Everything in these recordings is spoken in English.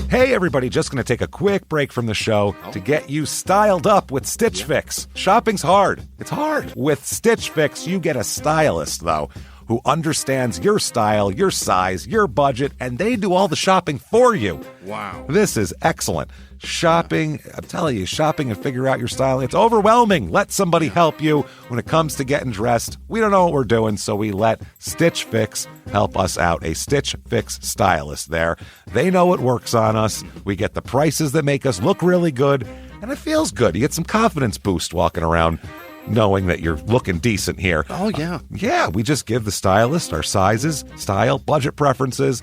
Hey everybody, just going to take a quick break from the show to get you styled up with Stitch Fix. Shopping's hard. It's hard. With Stitch Fix, you get a stylist, though, who understands your style, your size, your budget, and they do all the shopping for you. Wow. This is excellent. Shopping, I'm telling you, shopping and figure out your style, it's overwhelming. Let somebody help you when it comes to getting dressed. We don't know what we're doing, so we let Stitch Fix help us out. A Stitch Fix stylist there. They know what works on us. We get the prices that make us look really good, and it feels good. You get some confidence boost walking around knowing that you're looking decent here. Oh, yeah. Yeah, we just give the stylist our sizes, style, budget preferences.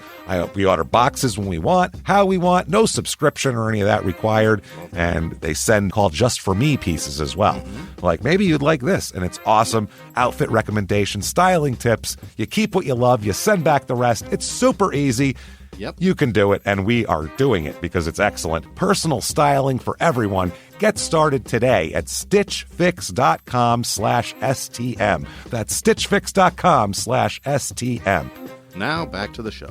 We order boxes when we want, how we want, no subscription or any of that required. And they send called Just For Me pieces as well. Like, maybe you'd like this, and it's awesome. Outfit recommendations, styling tips. You keep what you love, you send back the rest. It's super easy. Yep. You can do it, and we are doing it because it's excellent. Personal styling for everyone. Get started today at stitchfix.com/STM. That's stitchfix.com/STM. Now back to the show.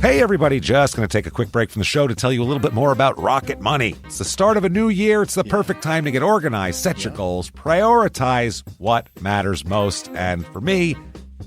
Hey everybody, just going to take a quick break from the show to tell you a little bit more about Rocket Money. It's the start of a new year. It's the perfect time to get organized, set your goals, prioritize what matters most. And for me,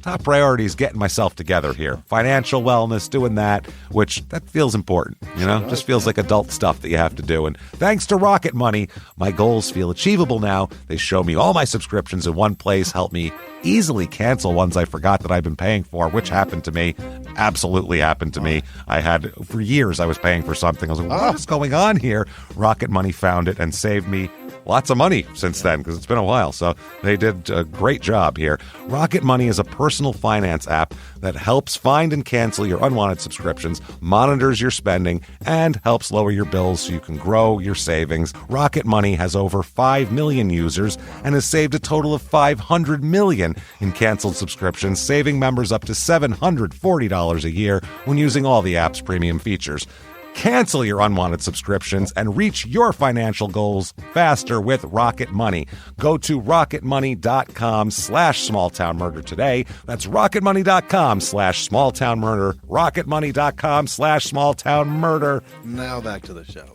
top priority is getting myself together here. Financial wellness, doing that, which that feels important, you know? Just feels like adult stuff that you have to do. And thanks to Rocket Money, my goals feel achievable now. They show me all my subscriptions in one place, help me easily cancel ones I forgot that I've been paying for, which happened to me. Absolutely happened to me. I had, for years, I was paying for something. I was like, what is going on here? Rocket Money found it and saved me lots of money since then, because it's been a while. So they did a great job here. Rocket Money is a personal finance app that helps find and cancel your unwanted subscriptions, monitors your spending, and helps lower your bills so you can grow your savings. Rocket Money has over 5 million users and has saved a total of $500 million in canceled subscriptions, saving members up to $740 a year when using all the app's premium features. Cancel your unwanted subscriptions and reach your financial goals faster with Rocket Money. Go to rocketmoney.com/smalltownmurder today. That's rocketmoney.com/smalltownmurder. rocketmoney.com/smalltownmurder. Now back to the show.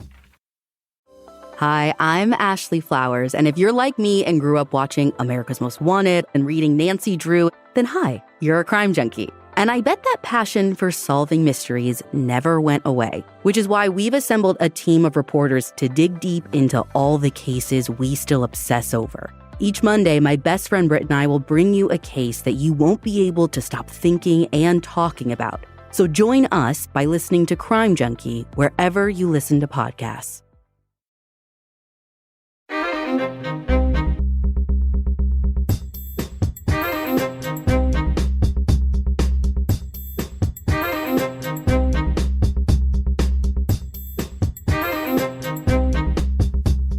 Hi, I'm Ashley Flowers, and if you're like me and grew up watching America's Most Wanted and reading Nancy Drew, then hi, you're a crime junkie. And I bet that passion for solving mysteries never went away, which is why we've assembled a team of reporters to dig deep into all the cases we still obsess over. Each Monday, my best friend Britt and I will bring you a case that you won't be able to stop thinking and talking about. So join us by listening to Crime Junkie wherever you listen to podcasts.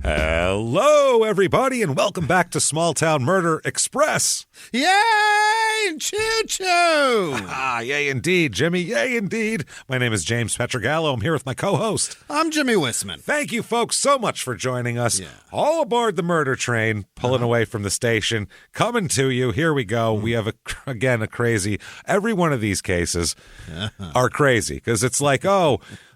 Hello, everybody, and welcome back to Small Town Murder Express. Yay! Choo-choo! Yay indeed, Jimmy. Yay indeed. My name is James Pietragallo. I'm here with my co-host. I'm Jimmie Whisman. Thank you, folks, so much for joining us. Yeah. All aboard the murder train, pulling away from the station, coming to you. Here we go. We have, a crazy... Every one of these cases are crazy, because it's like,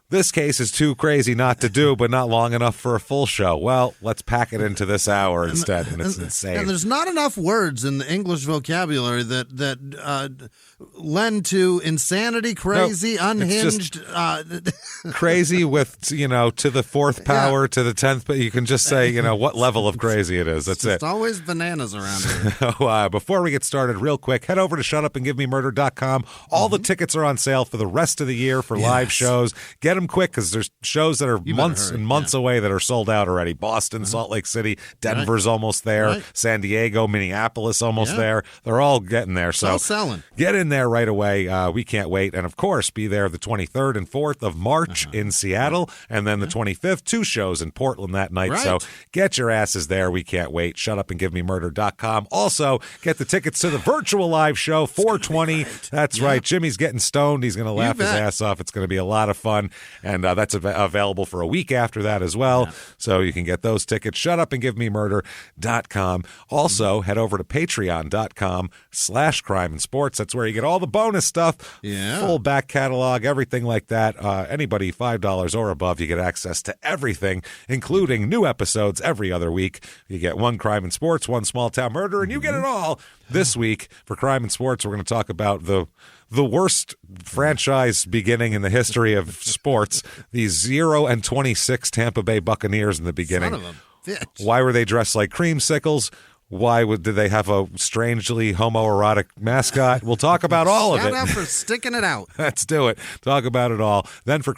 this case is too crazy not to do, but not long enough for a full show. Well, let's pack it into this hour instead, and it's insane. And there's not enough words in the English vocabulary that lend to insanity, crazy, unhinged. Crazy with, to the fourth power, to the 10th, but you can just say, what level of crazy it is. That's it. It's always bananas around here. Before we get started, real quick, head over to shutupandgivememurder.com. All the tickets are on sale for the rest of the year for live shows. Get them quick, because there's shows that are months and months away that are sold out already. Boston, Salt Lake City, Denver's almost there, San Diego, Minneapolis almost there. They're all getting there. So selling. Get in there right away. We can't wait. And of course, be there the 23rd and 4th of March in Seattle, and then the 25th, 2 shows in Portland that night. So get your asses there. We can't wait. Shutupandgivememurder.com. Also, get the tickets to the virtual live show, 420. That's right. Jimmy's getting stoned. He's going to laugh his ass off. It's going to be a lot of fun. And that's available for a week after that as well. So you can get those tickets. ShutUpAndGiveMeMurder.com. Also, head over to Patreon.com/crime and sports. That's where you get all the bonus stuff. Yeah. Full back catalog, everything like that. Anybody $5 or above, you get access to everything, including new episodes every other week. You get one crime and sports, one small town murder, and you get it all. This week for crime and sports, we're going to talk about the worst franchise beginning in the history of sports, the 0-26 Tampa Bay Buccaneers in the beginning. Son of a bitch. Why were they dressed like creamsicles? Why did they have a strangely homoerotic mascot? We'll talk about all of it. Shout out for sticking it out. Let's do it. Talk about it all. Then for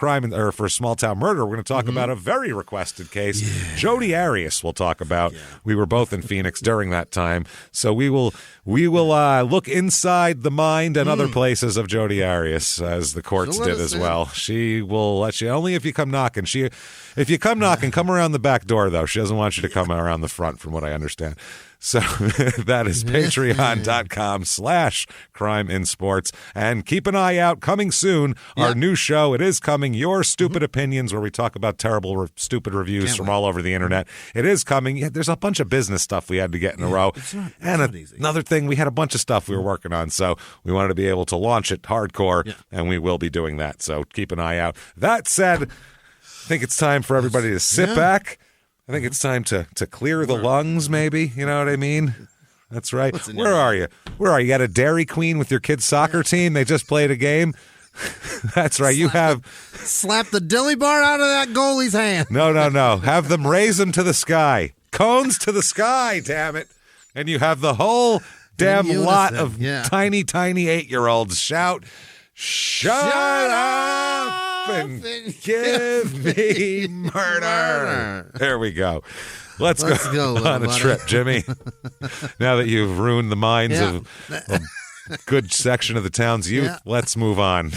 for small town murder, we're going to talk about a very requested case. Yeah. Jodi Arias we'll talk about. Yeah. We were both in Phoenix during that time. So we will look inside the mind and other places of Jodi Arias, as the courts did as well. She will let you, only if you come knocking. If you come knocking, come around the back door, though. She doesn't want you to come around the front, from what I understand. So that is patreon.com/crime in sports. And keep an eye out. Coming soon, our new show. It is coming. Your Stupid Opinions, where we talk about terrible, stupid reviews from all over the internet. It is coming. Yeah, there's a bunch of business stuff we had to get in a row. It's not easy. Another thing, we had a bunch of stuff we were working on. So we wanted to be able to launch it hardcore, and we will be doing that. So keep an eye out. That said, I think it's time for everybody to sit back. I think it's time to clear the lungs, maybe. You know what I mean? That's right. Where are you? You got a Dairy Queen with your kids' soccer team? They just played a game? That's right. Slap the dilly bar out of that goalie's hand. No. Have them raise them to the sky. Cones to the sky, damn it. And you have the whole damn lot of tiny 8-year-olds shout, Shut up and give me murder. There we go. Let's go on a trip, Jimmy. Now that you've ruined the minds of a good section of the town's youth, let's move on.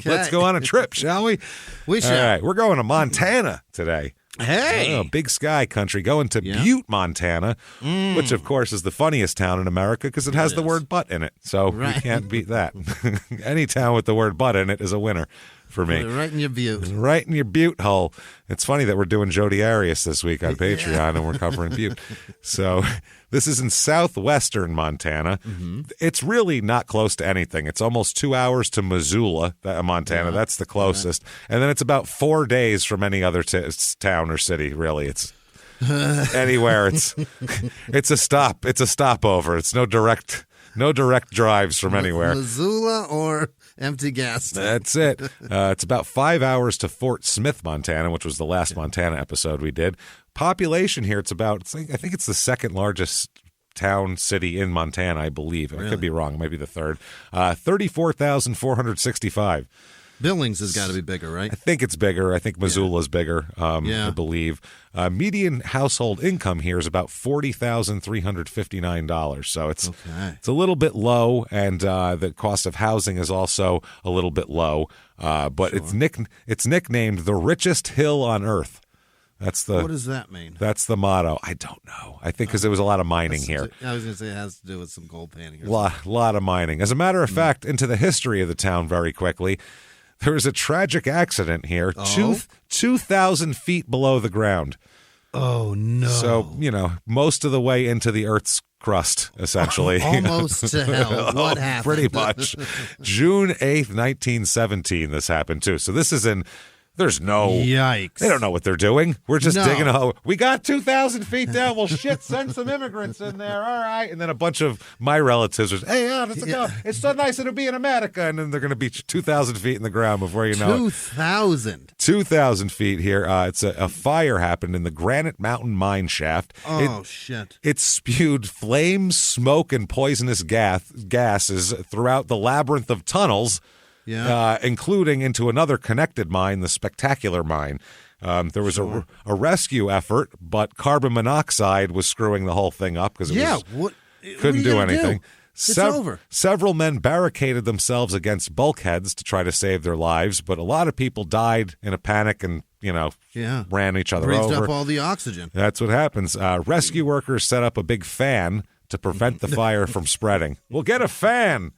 Let's go on a trip, shall we? We shall. All right, we're going to Montana today. Hey! Big sky country. Going to Butte, Montana, which, of course, is the funniest town in America because it has the word butt in it. So you can't beat that. Any town with the word butt in it is a winner for me. Right in your Butte. Right in your Butte hole. It's funny that we're doing Jodi Arias this week on Patreon and we're covering Butte. So this is in southwestern Montana. It's really not close to anything. It's almost 2 hours to Missoula, Montana. That's the closest. And then it's about 4 days from any other town or city, really. It's anywhere. It's a stop. It's a stopover. It's no direct drives from anywhere. Missoula or empty gas tank. That's it. It's about 5 hours to Fort Smith, Montana, which was the last Montana episode we did. Population here, I think it's the second largest town, city in Montana, I believe. Really? I could be wrong. It might be the third. 34,465. Billings has got to be bigger, right? I think it's bigger. I think Missoula's bigger, I believe. Median household income here is about $40,359. So it's a little bit low, and the cost of housing is also a little bit low. But it's nicknamed the richest hill on earth. What does that mean? That's the motto. I don't know. I think because there was a lot of mining here. I was going to say it has to do with some gold panning. A lot of mining. As a matter of fact, into the history of the town very quickly, there was a tragic accident here, 2,000 feet below the ground. Oh, no. So, most of the way into the Earth's crust, essentially. Almost to hell. What happened? Pretty much. June 8th, 1917, this happened, too. So this is in... There's no... Yikes. They don't know what they're doing. We're just digging a hole. We got 2,000 feet down. Well, shit, send some immigrants in there. All right. And then a bunch of my relatives are, hey, let's go. It's so nice it'll be in America. And then they're going to be 2,000 feet in the ground before you know 2,000. 2,000 feet here. It's a fire happened in the Granite Mountain mine shaft. Shit. It spewed flames, smoke, and poisonous gases throughout the labyrinth of tunnels. Including into another connected mine, the Spectacular Mine. There was a rescue effort, but carbon monoxide was screwing the whole thing up because couldn't do anything. It's over. Several men barricaded themselves against bulkheads to try to save their lives, but a lot of people died in a panic and ran each other Breathed over. up all the oxygen. That's what happens. Rescue workers set up a big fan to prevent the fire from spreading. We'll get a fan.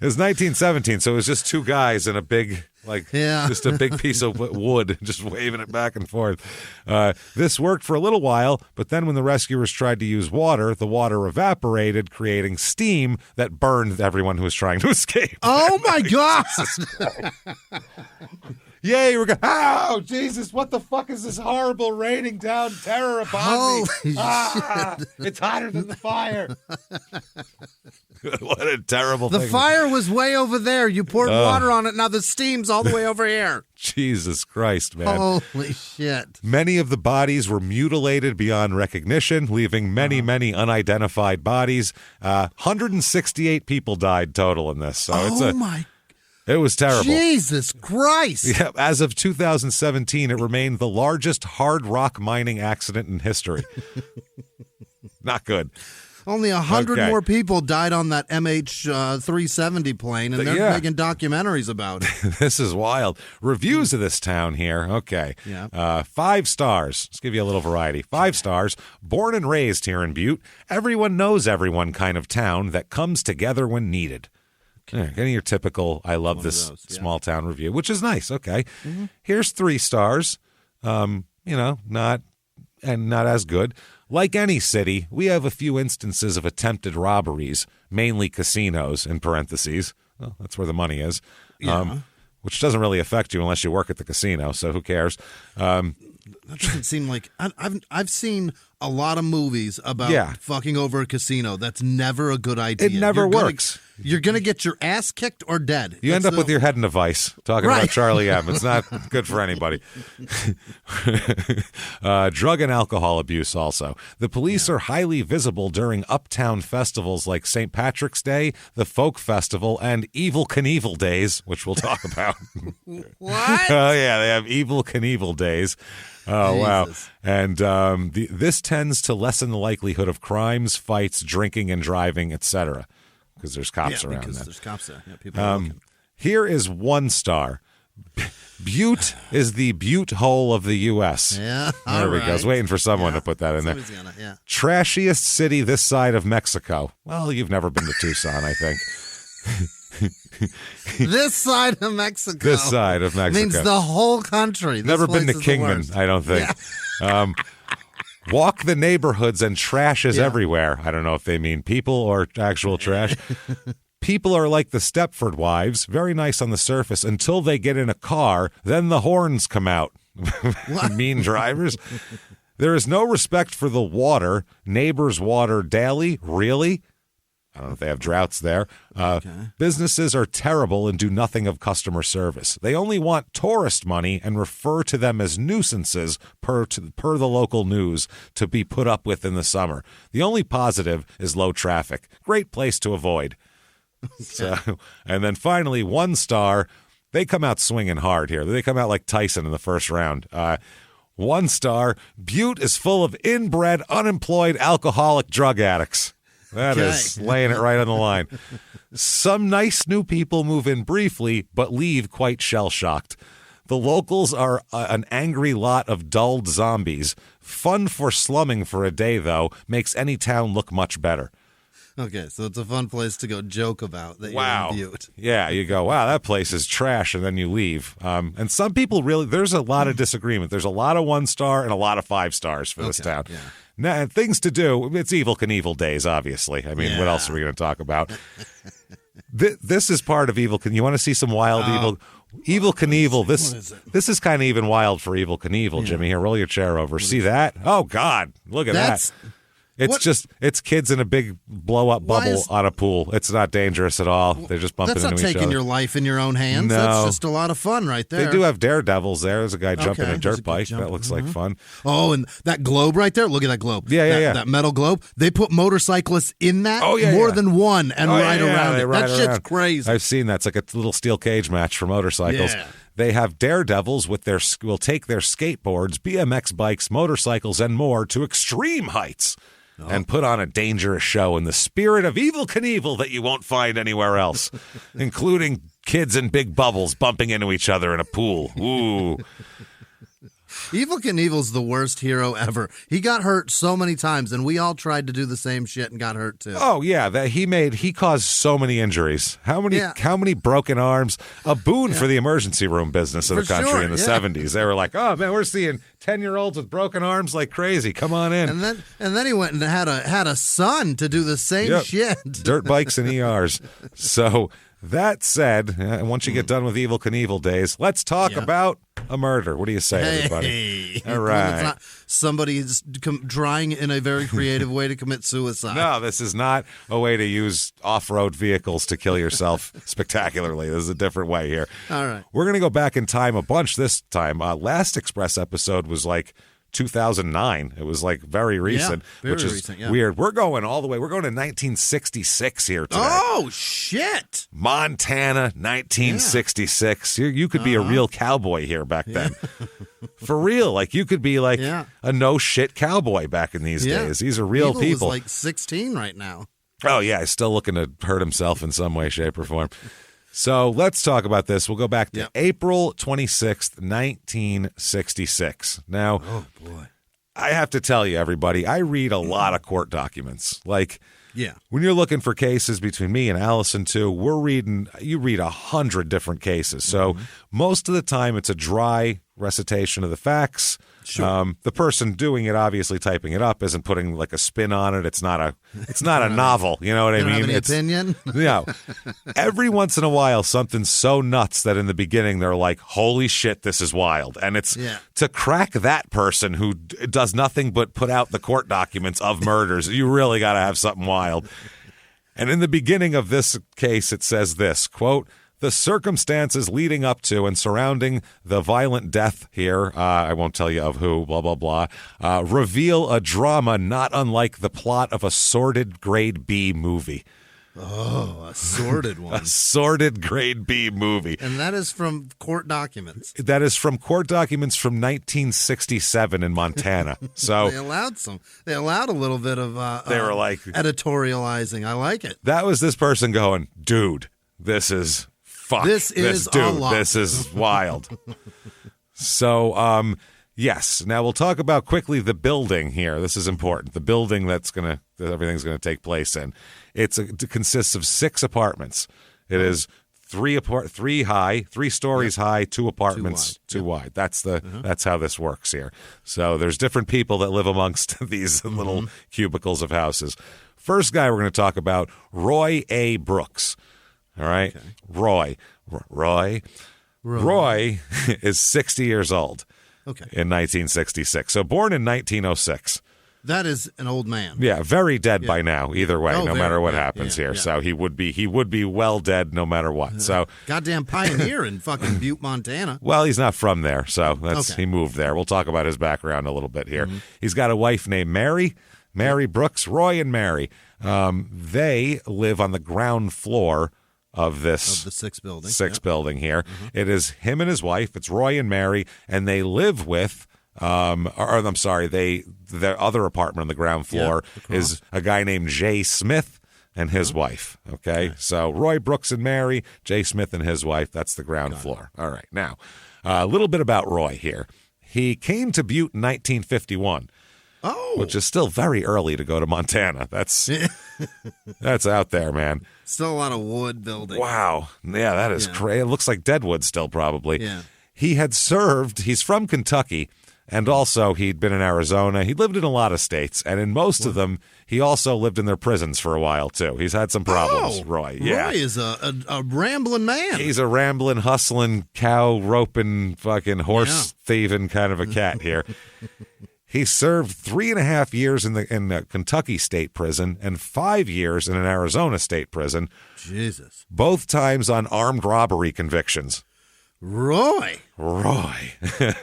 It was 1917, so it was just two guys in a big Like Yeah. just a big piece of wood, just waving it back and forth. This worked for a little while, but then when the rescuers tried to use water, the water evaporated, creating steam that burned everyone who was trying to escape. Oh, my God. Yay, we're going, oh, Jesus, what the fuck is this horrible raining down terror upon me? Holy It's hotter than the fire. What a terrible The thing. fire was way over there. You poured water on it. Now the steam's all the way over here. Jesus Christ, man. Holy shit. Many of the bodies were mutilated beyond recognition, leaving many unidentified bodies. 168 people died total in this. So it was terrible. Jesus Christ. Yeah, as of 2017, it remained the largest hard rock mining accident in history. Not good. Only 100 Okay. more people died on that MH370 plane, and they're Yeah. making documentaries about it. This is wild. Reviews of this town here. Okay. Yeah. 5 stars. Let's give you a little variety. 5 stars. Born and raised here in Butte. Everyone knows everyone kind of town that comes together when needed. Yeah, getting your typical I love this those, yeah. small town review, which is nice. Okay. Here's 3 stars. Not as good. Like any city, we have a few instances of attempted robberies, mainly casinos, in parentheses. Well, that's where the money is. Yeah. Which doesn't really affect you unless you work at the casino, so who cares? That doesn't seem like I've seen a lot of movies about fucking over a casino. That's never a good idea. It never works. You're gonna get your ass kicked or dead. You end up with your head in a vice talking about Charlie M. It's not good for anybody. Drug and alcohol abuse also. The police are highly visible during uptown festivals like St. Patrick's Day, the Folk Festival, and Evil Knievel Days, which we'll talk about. What? Oh, yeah, they have Evil Knievel Days. Oh, Jesus. wow. And this tends to lessen the likelihood of crimes, fights, drinking and driving, etc. Because there's cops around because then. there's cops there. Yeah, people are looking. Here is 1 star. Butte is the Butte hole of the U.S. Yeah, There we go. I was waiting for someone to put that in there. Somebody's gonna, yeah. Trashiest city this side of Mexico. Well, you've never been to Tucson, I think. This side of Mexico. This side of Mexico. Means the whole country. This Never been place to is the Kingman, worst. I don't think. Walk the neighborhoods and trash is Yeah. everywhere. I don't know if they mean people or actual trash. People are like the Stepford Wives, very nice on the surface until they get in a car, then the horns come out. Mean drivers. There is no respect for the water. Neighbors water daily. Really? I don't know if they have droughts there. Businesses are terrible and do nothing of customer service. They only want tourist money and refer to them as nuisances per the local news to be put up with in the summer. The only positive is low traffic. Great place to avoid. So, and then finally, 1 star. They come out swinging hard here. They come out like Tyson in the first round. 1 star. Butte is full of inbred, unemployed, alcoholic drug addicts. That is laying it right on the line. Some nice new people move in briefly, but leave quite shell-shocked. The locals are an angry lot of dulled zombies. Fun for slumming for a day, though, makes any town look much better. Okay, so it's a fun place to go joke about that Wow. you're in Butte. Yeah, you go, wow, that place is trash, and then you leave. And some people really, there's a lot of disagreement. There's a lot of 1 star and a lot of 5 stars for this town. Yeah. Now, things to do. It's Evil Knievel Days, obviously. I mean, what else are we going to talk about? This is part of Evil Knievel. You want to see some wild Evil Knievel. This is kind of even wild for Evil Knievel, Jimmy. Here, roll your chair over. See that? Oh, God. Look at that. It's kids in a big blow-up bubble on a pool. It's not dangerous at all. They're just bumping into each other. That's not taking your life in your own hands. No. That's just a lot of fun right there. They do have daredevils there. There's a guy jumping a dirt bike. jump. That looks like fun. Oh, and that globe right there. Look at that globe. Yeah. That metal globe. They put motorcyclists in that. Oh, yeah, more yeah. than one and ride around they it. ride That shit's around. crazy. I've seen that. It's like a little steel cage match for motorcycles. Yeah. They have daredevils will take their skateboards, BMX bikes, motorcycles, and more to extreme heights. And put on a dangerous show in the spirit of Evil Knievel that you won't find anywhere else, including kids in big bubbles bumping into each other in a pool. Ooh. Evel Knievel's the worst hero ever. He got hurt so many times, and we all tried to do the same shit and got hurt too. Oh yeah, he caused so many injuries. How many broken arms? A boon for the emergency room business of the country in the 70s. They were like, oh man, we're seeing 10-year-olds with broken arms like crazy. Come on in. And then he went and had a son to do the same shit. Dirt bikes and ERs. So that said, once you get done with Evel Knievel days, let's talk about a murder. What do you say, everybody? All right. It's not somebody's trying in a very creative way to commit suicide. No, this is not a way to use off-road vehicles to kill yourself spectacularly. This is a different way here. All right. We're going to go back in time a bunch this time. Last Express episode was like 2009. It was like very recent, which is weird. We're going all the way. We're going to 1966 here today. Oh, shit. Montana, 1966. You could be a real cowboy here back then. For real. Like, you could be like a no-shit cowboy back in these days. These are real people. Is like 16 right now. Oh, yeah. He's still looking to hurt himself in some way, shape, or form. So let's talk about this. We'll go back to April 26th, 1966. Now, oh boy, I have to tell you, everybody, I read a lot of court documents. Like, when you're looking for cases between me and Allison, too, you read 100 different cases. So most of the time, it's a dry recitation of the facts. Sure. The person doing it, obviously typing it up, isn't putting like a spin on it. It's not a novel. You know what I mean? Have any opinion? Every once in a while, something's so nuts that in the beginning they're like, "Holy shit, this is wild!" And it's to crack that person who does nothing but put out the court documents of murders. You really got to have something wild. And in the beginning of this case, it says this quote: "The circumstances leading up to and surrounding the violent death here, I won't tell you of who, blah, blah, blah, reveal a drama not unlike the plot of a sordid grade B movie." Oh, a sordid one. A sordid grade B movie. And that is from court documents. That is from court documents from 1967 in Montana. So They allowed a little bit of they were like editorializing. I like it. That was this person going, dude, this is fuck. This is a lot. This is wild. So, yes. Now we'll talk about quickly the building here. This is important. The building that everything's going to take place in. It consists of 6 apartments. It is 3 stories high, 2 apartments, 2 wide. That's how this works here. So there's different people that live amongst these little cubicles of houses. First guy we're going to talk about, Roy A. Brooks. All right? Okay. Roy is 60 years old in 1966. So born in 1906. That is an old man. Yeah, very dead by now, either way, no matter what happens here. Yeah. So he would be well dead no matter what. So goddamn pioneer in fucking Butte, Montana. Well, he's not from there, so he moved there. We'll talk about his background a little bit here. He's got a wife named Mary Brooks, Roy and Mary. They live on the ground floor of the 6th building. Building here. It is him and his wife. It's Roy and Mary, and they live with their other apartment on the ground floor is a guy named Jay Smith and his wife. Okay, so Roy Brooks and Mary, Jay Smith and his wife. That's the ground floor. All right, now a little bit about Roy here. He came to Butte in 1951. Oh, which is still very early to go to Montana. That's out there, man. Still a lot of wood building. Wow. Yeah, that is crazy. It looks like Deadwood still, probably. Yeah. He's from Kentucky, and also he'd been in Arizona. He lived in a lot of states, and in most of them, he also lived in their prisons for a while, too. He's had some problems, Roy. Yeah. Roy is a rambling man. He's a rambling, hustling, cow roping, fucking horse thieving kind of a cat here. He served 3.5 years in the Kentucky State Prison and 5 years in an Arizona State Prison. Jesus. Both times on armed robbery convictions. Roy.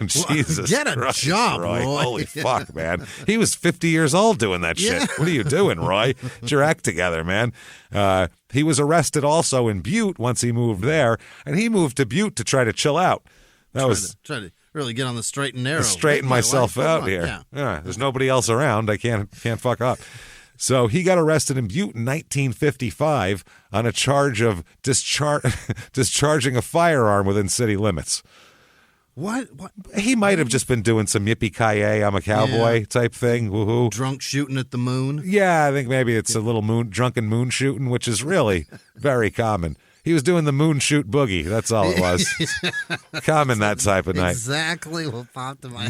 Jesus. Get a Christ, job, Roy. Holy fuck, man. He was 50 years old doing that shit. What are you doing, Roy? Get your act together, man. He was arrested also in Butte once he moved there, and he moved to Butte to try to chill out. Try to really get on the straight and narrow. Straighten myself out here. Yeah, there's nobody else around. I can't fuck up. So he got arrested in Butte in 1955 on a charge of discharging a firearm within city limits. What? He might have just been doing some yippee-ki-yay, I'm a cowboy type thing. Woohoo. Drunk shooting at the moon? Yeah, I think maybe it's a little drunken moon shooting, which is really very common. He was doing the moon shoot boogie. That's all it was. Common that type of night. Exactly what popped in my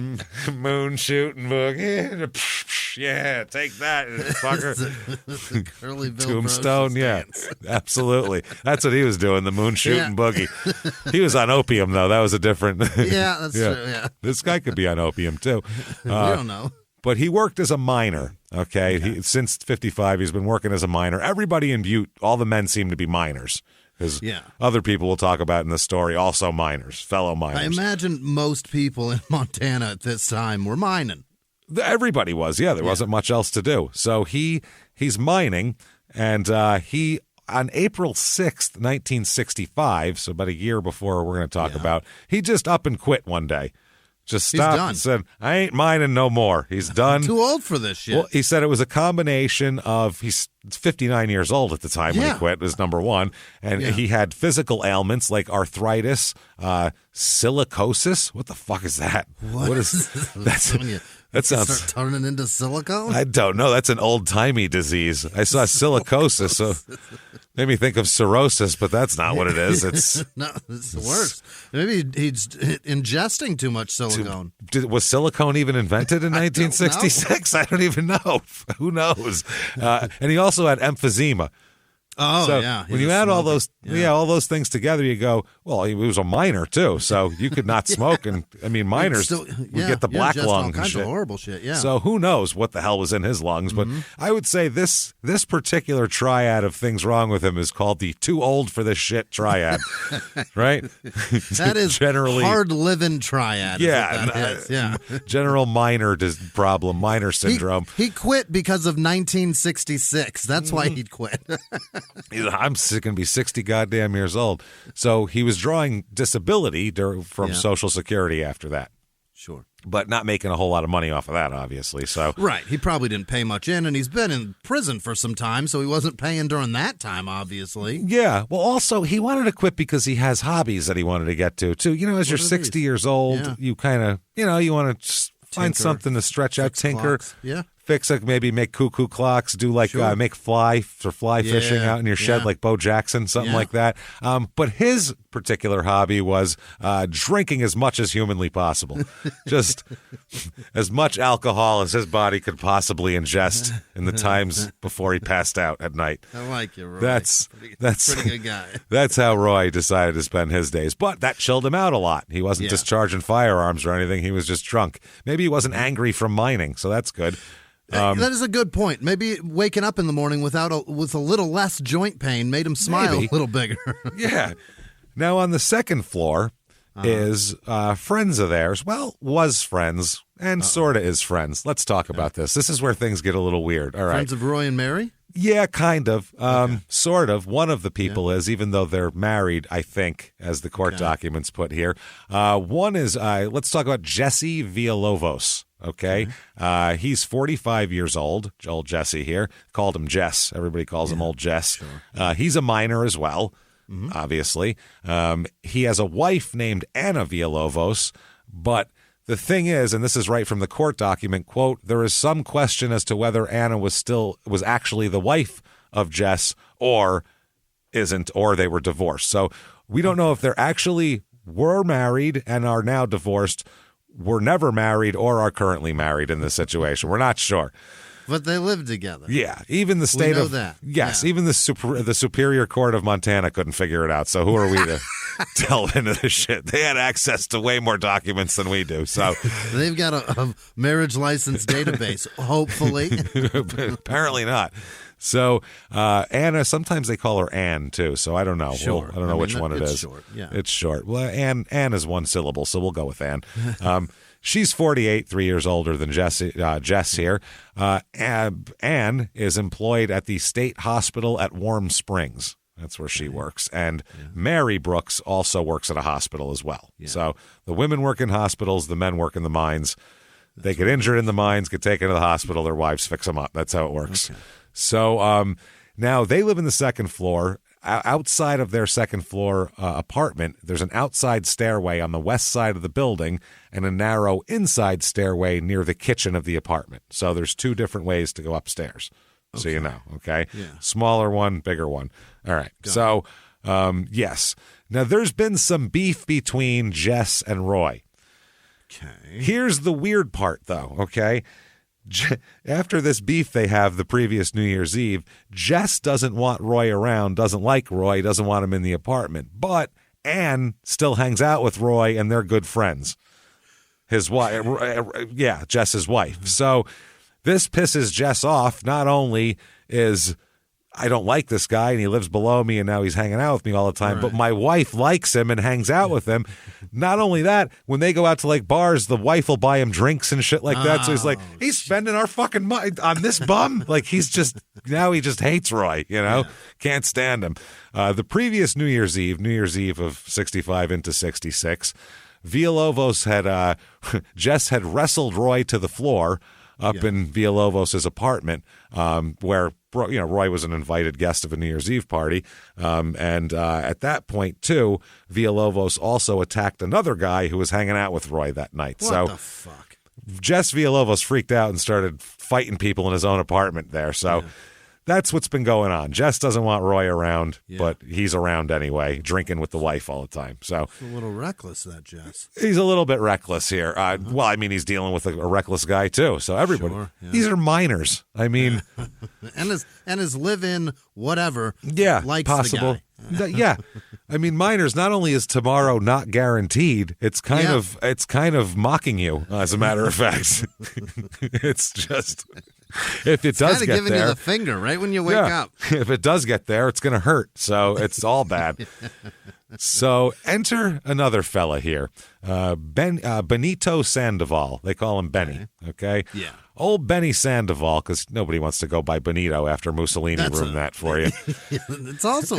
moon shooting boogie. Yeah, take that, fucker. Curly Bill Tombstone, yeah. Absolutely. That's what he was doing, the moon shooting boogie. He was on opium, though. That was a different... Yeah, that's true, yeah. This guy could be on opium, too. We don't know. But he worked as a miner, okay? Since 55, he's been working as a miner. Everybody in Butte, all the men seem to be miners. Because other people we'll talk about in the story, also miners, fellow miners. I imagine most people in Montana at this time were mining. Everybody was, There wasn't much else to do. So he's mining, and he, on April 6th, 1965, so about a year before we're going to talk about, he just up and quit one day. Just stopped and said, I ain't mining no more. He's done. Too old for this shit. Well, he said it was a combination of, he's 59 years old at the time when he quit, was number one. And he had physical ailments like arthritis, silicosis. What the fuck is that? What is that sounds start turning into silicone? I don't know. That's an old-timey disease. I saw silicosis, so made me think of cirrhosis, but that's not what it is. It's no, it's worse. Maybe he's ingesting too much silicone. Was silicone even invented in 1966? I don't even know. Who knows? And he also had emphysema. Oh, so yeah. When you add all those, all those things together, you go, well, he was a miner too, so you could not smoke, and I mean, miners would get the black lung all and kinds shit. of horrible shit. Yeah. So who knows what the hell was in his lungs? But I would say this particular triad of things wrong with him is called the too old for this shit triad, right? That is generally hard living triad. Yeah, general minor problem, minor syndrome. He quit because of 1966. That's why he'd quit. I'm going to be 60 goddamn years old. So he was drawing disability from Social Security after that. Sure. But not making a whole lot of money off of that, obviously. So right. He probably didn't pay much in, and he's been in prison for some time, so he wasn't paying during that time, obviously. Yeah. Well, also, he wanted to quit because he has hobbies that he wanted to get to, too. You know, as you're 60 years old, you kind of, you want to find something to stretch out, tinker. Clocks. Yeah. Fix it, maybe make cuckoo clocks, do like make fly fishing out in your shed like Bo Jackson, something like that. But his particular hobby was drinking as much as humanly possible. Just as much alcohol as his body could possibly ingest in the times before he passed out at night. I like you, Roy. That's pretty good guy. That's how Roy decided to spend his days. But that chilled him out a lot. He wasn't discharging firearms or anything. He was just drunk. Maybe he wasn't angry from mining, so that's good. That is a good point. Maybe waking up in the morning with a little less joint pain made him smile a little bigger. Yeah. Now on the second floor is friends of theirs. Well, was friends and sort of is friends. Let's talk about this. This is where things get a little weird. All right. Friends of Roy and Mary? Yeah, kind of. Sort of. One of the people is, even though they're married, I think, as the court documents put here. One is, let's talk about Jesse Villalobos. Okay. He's 45 years old Jesse here. Called him Jess. Everybody calls him old Jess. Sure. He's a miner as well, obviously. He has a wife named Anna Villalobos, but the thing is, and this is right from the court document, quote, there is some question as to whether Anna was actually the wife of Jess or isn't, or they were divorced. So we don't know if they're actually were married and are now divorced, were never married, or are currently married in this situation. We're not sure. But they live together. Yeah, even the state of that. Yes, even the Superior Court of Montana couldn't figure it out. So who are we to delve into this shit? They had access to way more documents than we do. So they've got a marriage license database. Hopefully, apparently not. So Anna, sometimes they call her Ann too. So I don't know. Sure. I don't know which one it is. Short. Yeah. It's short. Well, Ann is one syllable, so we'll go with Ann. She's 48, 3 years older than Jess here. Ann is employed at the state hospital at Warm Springs. That's where she works. And Mary Brooks also works at a hospital as well. Yeah. So the women work in hospitals, the men work in the mines. They get injured in the mines, get taken to the hospital, their wives fix them up. That's how it works. Okay. So now they live in the second floor. outside of their second floor apartment, there's an outside stairway on the west side of the building and a narrow inside stairway near the kitchen of the apartment. So there's two different ways to go upstairs. Okay. So you know, okay? Yeah. Smaller one, bigger one. All right. So, yes. Now, there's been some beef between Jess and Roy. Okay. Here's the weird part, though, okay? After this beef they have the previous New Year's Eve, Jess doesn't want Roy around, doesn't like Roy, doesn't want him in the apartment. But Ann still hangs out with Roy, and they're good friends. His wife, yeah, Jess's wife. So this pisses Jess off. Not only is I don't like this guy and he lives below me and now he's hanging out with me all the time, but my wife likes him and hangs out with him. Not only that, when they go out to like bars, the wife will buy him drinks and shit like that. So he's like, he's spending our fucking money on this bum. Like he just hates Roy, you know, can't stand him. The previous New Year's Eve of 65 into 66, Villalobos had, Jess had wrestled Roy to the floor up in Villalobos' apartment, where Roy was an invited guest of a New Year's Eve party. And at that point, too, Villalobos also attacked another guy who was hanging out with Roy that night. What the fuck? Jess Villalobos freaked out and started fighting people in his own apartment there. So that's what's been going on. Jess doesn't want Roy around, but he's around anyway, drinking with the wife all the time. So it's a little reckless, that Jess. He's a little bit reckless here. Well, I mean, he's dealing with a reckless guy too. So everybody, these are minors. I mean, and his live-in whatever. Yeah, likes possible. The guy. Yeah, I mean, minors. Not only is tomorrow not guaranteed, it's kind of mocking you. As a matter of fact, it's just. If it does get giving there, you the finger right when you wake up. If it does get there, it's going to hurt. So it's all bad. So enter another fella here, Benito Sandoval. They call him Benny. Okay. Yeah. Old Benny Sandoval, because nobody wants to go by Benito after Mussolini ruined that for you. It's also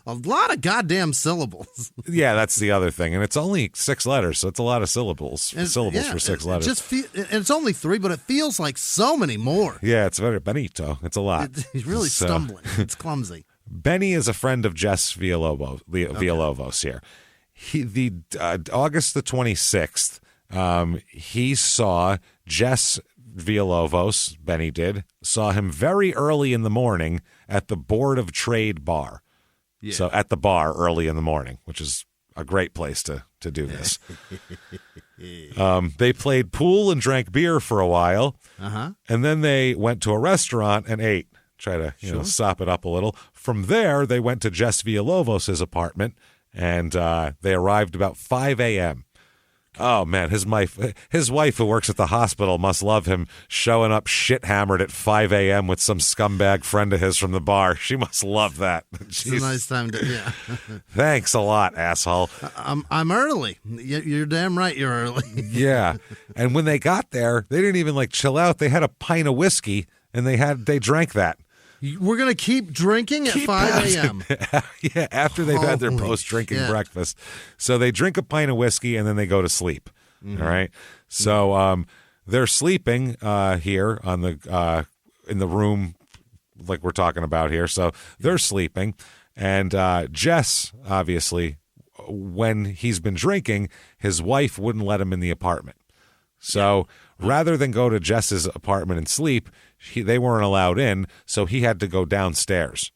a lot of goddamn syllables. Yeah, that's the other thing. And it's only 6 letters, so it's a lot of syllables. For 6 letters. And it's only 3, but it feels like so many more. Yeah, it's very Benito. It's a lot. He's really stumbling. It's clumsy. Benny is a friend of Jess Villalobos here. August the 26th, he saw Jess Villalobos, Benny saw him very early in the morning at the Board of Trade bar. Yeah. So at the bar early in the morning, which is a great place to do this. They played pool and drank beer for a while, and then they went to a restaurant and ate. Try to sop it up a little. From there, they went to Jess Villalobos' apartment, and they arrived about 5 a.m. Oh, man, his wife who works at the hospital must love him showing up shit-hammered at 5 a.m. with some scumbag friend of his from the bar. She must love that. It's a nice time to, Thanks a lot, asshole. I'm early. You're damn right you're early. Yeah. And when they got there, they didn't even, chill out. They had a pint of whiskey, and they drank that. We're going to keep drinking at 5 a.m. Yeah, after they've had their post-drinking breakfast. So they drink a pint of whiskey, and then they go to sleep. Mm-hmm. All right? So they're sleeping here on in the room like we're talking about here. So they're sleeping. And Jess, obviously, when he's been drinking, his wife wouldn't let him in the apartment. So rather than go to Jess's apartment and sleep, they weren't allowed in, so he had to go downstairs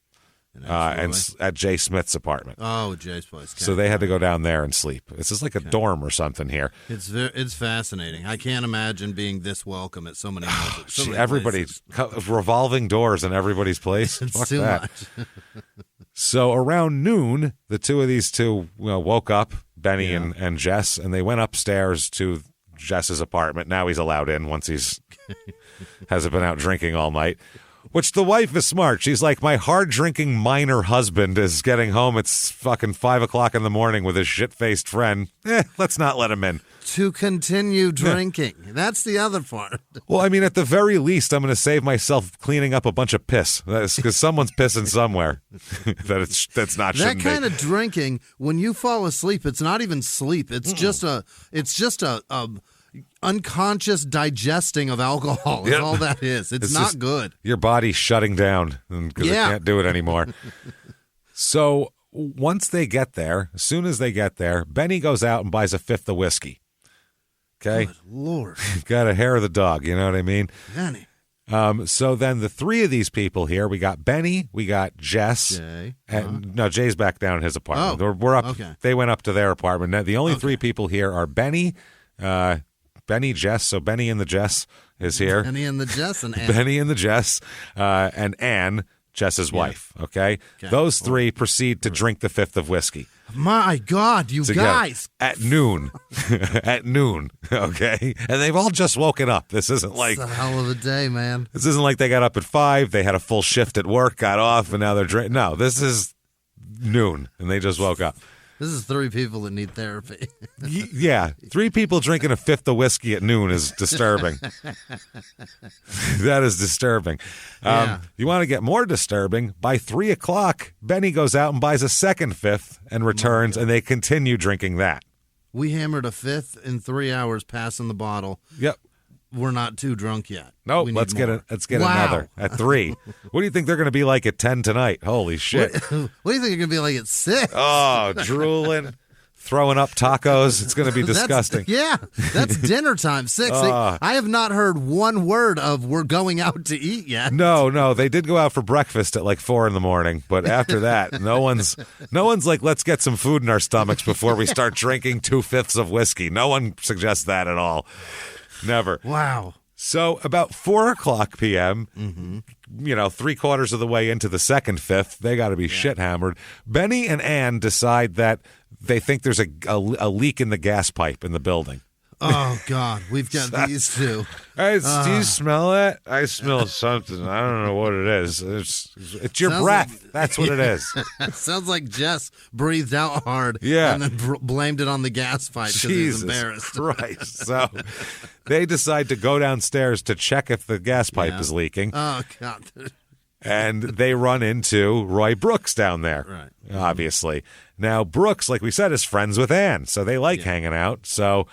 and at Jay Smith's apartment. Oh, Jay's place. So they had to go down there and sleep. This is like a dorm or something here. It's fascinating. I can't imagine being this welcome at so many places. Everybody's revolving doors in everybody's place. It's Fuck too that. much. So around noon, these two woke up, Benny and Jess, and they went upstairs to Jess's apartment. Now he's allowed in once he's hasn't been out drinking all night, which the wife is smart. She's like, my hard drinking minor husband is getting home. It's fucking 5 o'clock in the morning with his shit-faced friend. Let's not let him in. To continue drinking. That's the other part. Well, I mean, at the very least, I'm going to save myself cleaning up a bunch of piss because someone's pissing somewhere that's not that kind of drinking. When you fall asleep, it's not even sleep. It's just a unconscious digesting of alcohol. Is all that is. It's not good. Your body's shutting down because it can't do it anymore. So once they get there, as soon as they get there, Benny goes out and buys a fifth of whiskey. Okay? Good Lord. Got a hair of the dog, you know what I mean? Benny. So then the three of these people here, we got Benny, we got Jess. Jay. And, no, Jay's back down in his apartment. Oh, We're up. okay. They went up to their apartment. Now, the only three people here are Benny, Jess. So Benny and the Jess is here. Benny and the Jess and Ann. Benny and the Jess, and Ann, Jess's wife. Okay? Those three proceed to drink the fifth of whiskey. My God, you together guys. at noon. At noon. Okay? And they've all just woken up. This isn't like It's a hell of a day, man. This isn't like they got up at 5, they had a full shift at work, got off, and now they're drinking. No, this is noon, and they just woke up. This is 3 people that need therapy. Yeah, 3 people drinking a fifth of whiskey at noon is disturbing. That is disturbing. You want to get more disturbing? By 3 o'clock, Benny goes out and buys a second fifth and returns, and they continue drinking that. We hammered a fifth in 3 hours, passing the bottle. Yep. We're not too drunk yet. No, We let's need get more. another at 3. What do you think they're going to be like at 10 tonight? Holy shit. What do you think you're going to be like at 6? Oh, drooling, throwing up tacos. It's going to be disgusting. That's dinner time. 6. I have not heard one word of we're going out to eat yet. No, they did go out for breakfast at like 4 a.m, but after that, no one's like, let's get some food in our stomachs before we start drinking 2/5 of whiskey. No one suggests that at all. Never. Wow. So about 4 o'clock p.m., 3/4 of the way into the second fifth, they got to be shit hammered. Benny and Ann decide that they think there's a leak in the gas pipe in the building. Oh, God. We've got these two. Hey, do you smell that? I smell something. I don't know what it is. It's your Sounds breath. like- That's what it is. Sounds like Jess breathed out hard Yeah. and then blamed it on the gas pipe because he was Jesus embarrassed. Christ. So they decide to go downstairs to check if the gas pipe is leaking. Oh, God. And they run into Roy Brooks down there, Right. obviously. Now, Brooks, like we said, is friends with Ann, so they like hanging out. So,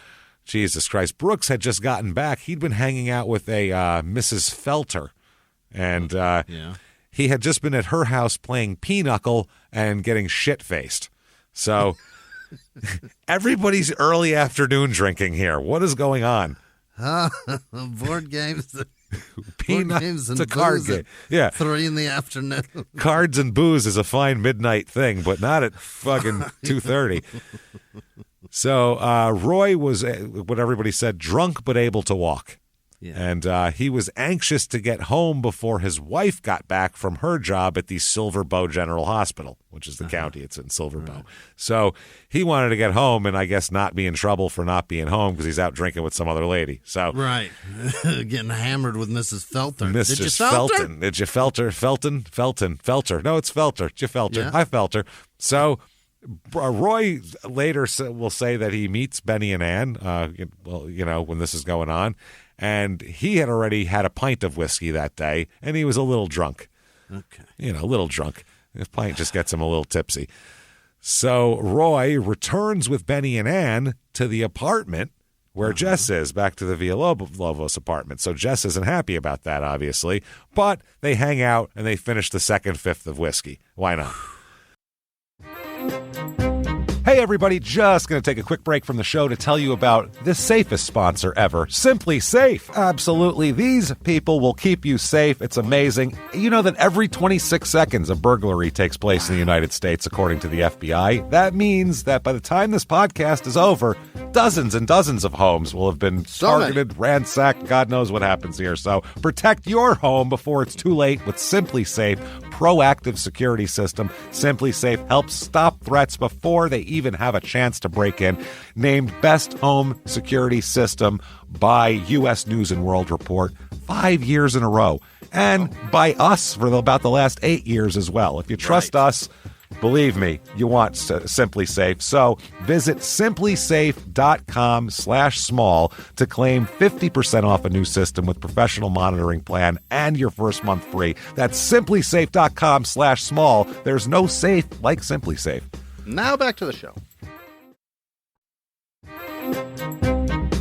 Jesus Christ, Brooks had just gotten back. He'd been hanging out with a Mrs. Felter, and he had just been at her house playing pinochle and getting shit-faced. So, everybody's early afternoon drinking here. What is going on? Board games. Peanut, games it's and a card booze game. at Yeah. 3 in the afternoon. Cards and booze is a fine midnight thing, but not at fucking 2:30. So Roy was, what everybody said, drunk but able to walk. Yeah. And he was anxious to get home before his wife got back from her job at the Silver Bow General Hospital, which is the county. It's in Silver Bow. So he wanted to get home and I guess not be in trouble for not being home because he's out drinking with some other lady. So Right. Getting hammered with Mrs. Felter. Mrs. Did you Felter? Felton. Did you Felter? Felter. No, it's Felter. Did you Felter? Yeah. I Felter. So Roy later will say that he meets Benny and Ann, when this is going on. And he had already had a pint of whiskey that day, and he was a little drunk. Okay. A little drunk. A pint just gets him a little tipsy. So Roy returns with Benny and Ann to the apartment where Jess is, back to the Villalobos apartment. So Jess isn't happy about that, obviously. But they hang out, and they finish the second fifth of whiskey. Why not? Hey everybody, just going to take a quick break from the show to tell you about the safest sponsor ever, Simply Safe. Absolutely, these people will keep you safe. It's amazing. You know that every 26 seconds a burglary takes place in the United States, according to the FBI. That means that by the time this podcast is over, dozens and dozens of homes will have been targeted, ransacked, God knows what happens here. So protect your home before it's too late with Simply Safe proactive security system. Simply Safe helps stop threats before they even have a chance to break in. Named Best Home Security System by U.S. News and World Report 5 years in a row. And by us for about the last 8 years as well. If you trust us, believe me, you want Simply Safe. So visit simplysafe.com/small to claim 50% off a new system with professional monitoring plan and your first month free. That's simplysafe.com/small. There's no safe like Simply Safe. Now back to the show.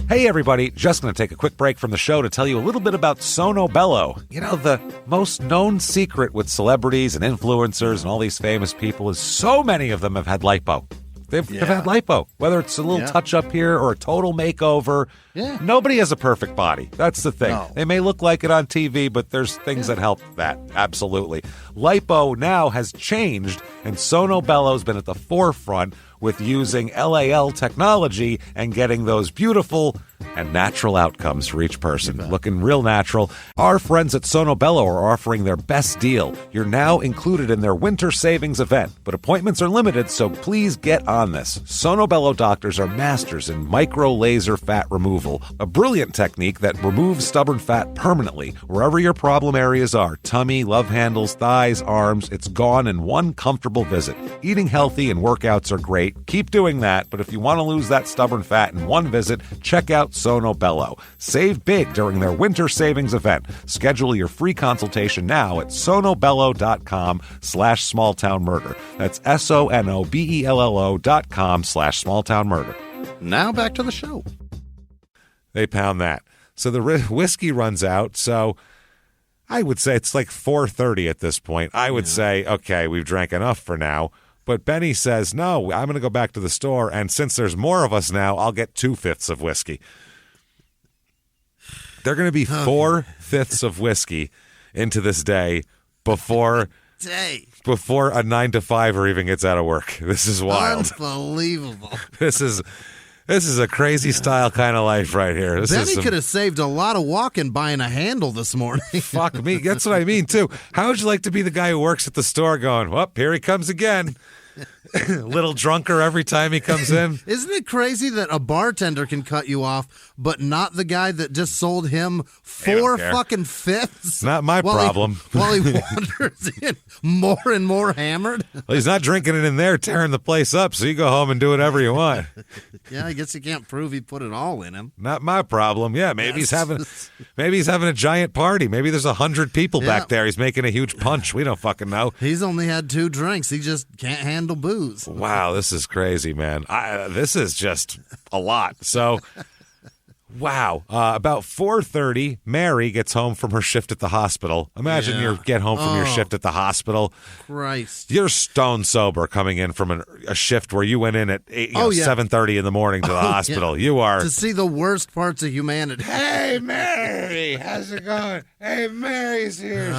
Hey Hey, everybody, just going to take a quick break from the show to tell you a little bit about Sono Bello. You know, the most known secret with celebrities and influencers and all these famous people is so many of them have had lipo. They've had lipo, whether it's a little touch-up here or a total makeover. Yeah. Nobody has a perfect body. That's the thing. No. They may look like it on TV, but there's things that help that. Absolutely. Lipo now has changed, and Sono Bello's been at the forefront with using LAL technology and getting those beautiful and natural outcomes for each person. Looking real natural. Our friends at Sono Bello are offering their best deal. You're now included in their winter savings event, but appointments are limited, so please get on this. Sono Bello doctors are masters in micro laser fat removal, a brilliant technique that removes stubborn fat permanently wherever your problem areas are. Tummy, love handles, thighs, arms, it's gone in one comfortable visit. Eating healthy and workouts are great. Keep doing that, but if you want to lose that stubborn fat in one visit, check out Sono Bello. Save big during their winter savings event. Schedule your free consultation now at sonobello.com/smalltownmurder. That's sonobello.com/smalltownmurder. Now back to the show. They pound that. So the whiskey runs out, so I would say it's like 4:30 at this point. I would say, okay, we've drank enough for now. But Benny says, no, I'm going to go back to the store, and since there's more of us now, I'll get 2/5 of whiskey. They're going to be 4/5 of whiskey into this day before a 9 to 5er even gets out of work. This is wild. Unbelievable. This is a crazy style kind of life right here. Benny could have saved a lot of walking buying a handle this morning. Fuck me. That's what I mean, too. How would you like to be the guy who works at the store going, well, here he comes again. Little drunker every time he comes in. Isn't it crazy that a bartender can cut you off, but not the guy that just sold him 4 fucking fifths? It's not my problem. While he wanders in more and more hammered. Well, he's not drinking it in there, tearing the place up, so you go home and do whatever you want. Yeah, I guess you can't prove he put it all in him. Not my problem. Yeah, maybe he's having a giant party. Maybe there's 100 people back there. He's making a huge punch. We don't fucking know. He's only had 2 drinks. He just can't handle booze. Wow, this is crazy, man. This is just a lot. So, wow. About 4:30, Mary gets home from her shift at the hospital. Imagine you get home from your shift at the hospital. Christ. You're stone sober coming in from a shift where you went in at 7:30 in the morning to the hospital. You are. To see the worst parts of humanity. Hey, Mary. How's it going? Hey, Mary's here.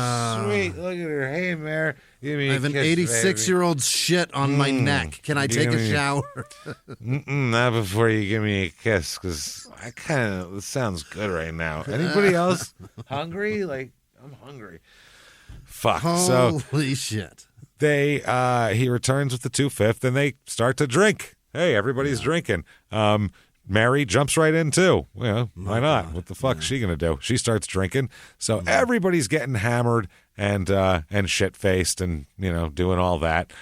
Sweet. Look at her. Hey, Mary. I have an 86-year-old's shit on my neck. Can I take a shower? Not before you give me a kiss, because this sounds good right now. Anybody else hungry? Like, I'm hungry. Fuck. Holy shit. He returns with the 2/5, and they start to drink. Hey, everybody's drinking. Mary jumps right in, too. Well, why not? What the fuck is she going to do? She starts drinking. So everybody's getting hammered and shit-faced and, doing all that.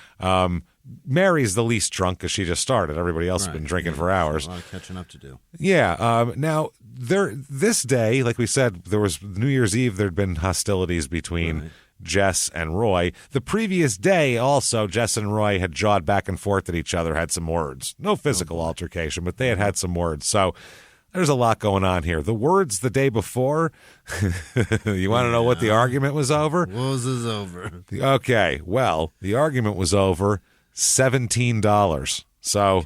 Mary's the least drunk because she just started. Everybody else has been drinking for hours. A lot of catching up to do. Yeah. Now, this day, like we said, there was New Year's Eve, there'd been hostilities between Jess and Roy. The previous day, also, Jess and Roy had jawed back and forth at each other, had some words. No physical altercation, but they had some words. So there's a lot going on here. The words the day before, you want to know what the argument was over? What was this over? Okay, well, the argument was over $17. So,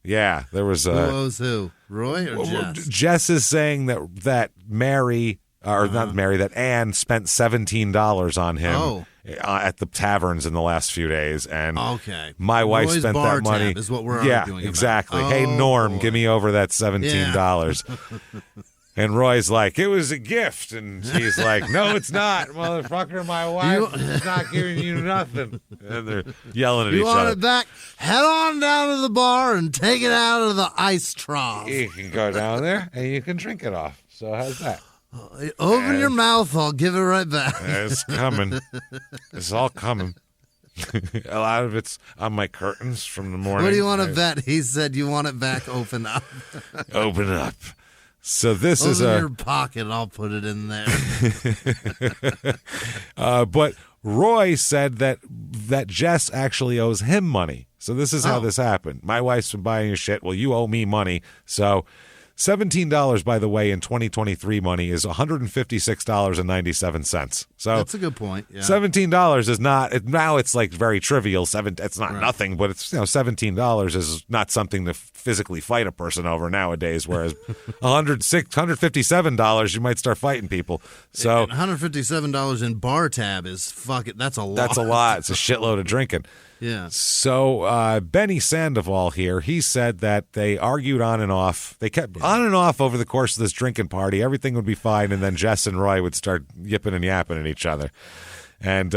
yeah, there was a... Who owes who? Roy or Jess? Jess is saying that Mary... Or not Mary, that Ann spent $17 on him at the taverns in the last few days. And my wife Roy's spent that money. Is what we're arguing about. Exactly. Hey, Norm, give me over that $17. And Roy's like, it was a gift. And she's like, no, it's not. Motherfucker, my wife is not giving you nothing. And they're yelling at each other. You want it back? Head on down to the bar and take it out of the ice trough. You can go down there and you can drink it off. So how's that? Open your mouth, I'll give it right back. It's coming. It's all coming. A lot of it's on my curtains from the morning. What do you want to bet? He said you want it back, open up. Open up. So this Open is your pocket, I'll put it in there. But Roy said that Jess actually owes him money. So this is how this happened. My wife's been buying you shit. Well, you owe me money. So $17, by the way, in 2023 money is $156.97. So that's a good point. Yeah. $17 is not now. It's like very trivial. It's not nothing, but it's $17 is not something to physically fight a person over nowadays. Whereas $157, you might start fighting people. So and $157 in bar tab is that's a lot. That's a lot. It's a shitload of drinking. Yeah. So Benny Sandoval here, he said that they argued on and off. They kept on and off over the course of this drinking party. Everything would be fine, and then Jess and Roy would start yipping and yapping at each other. And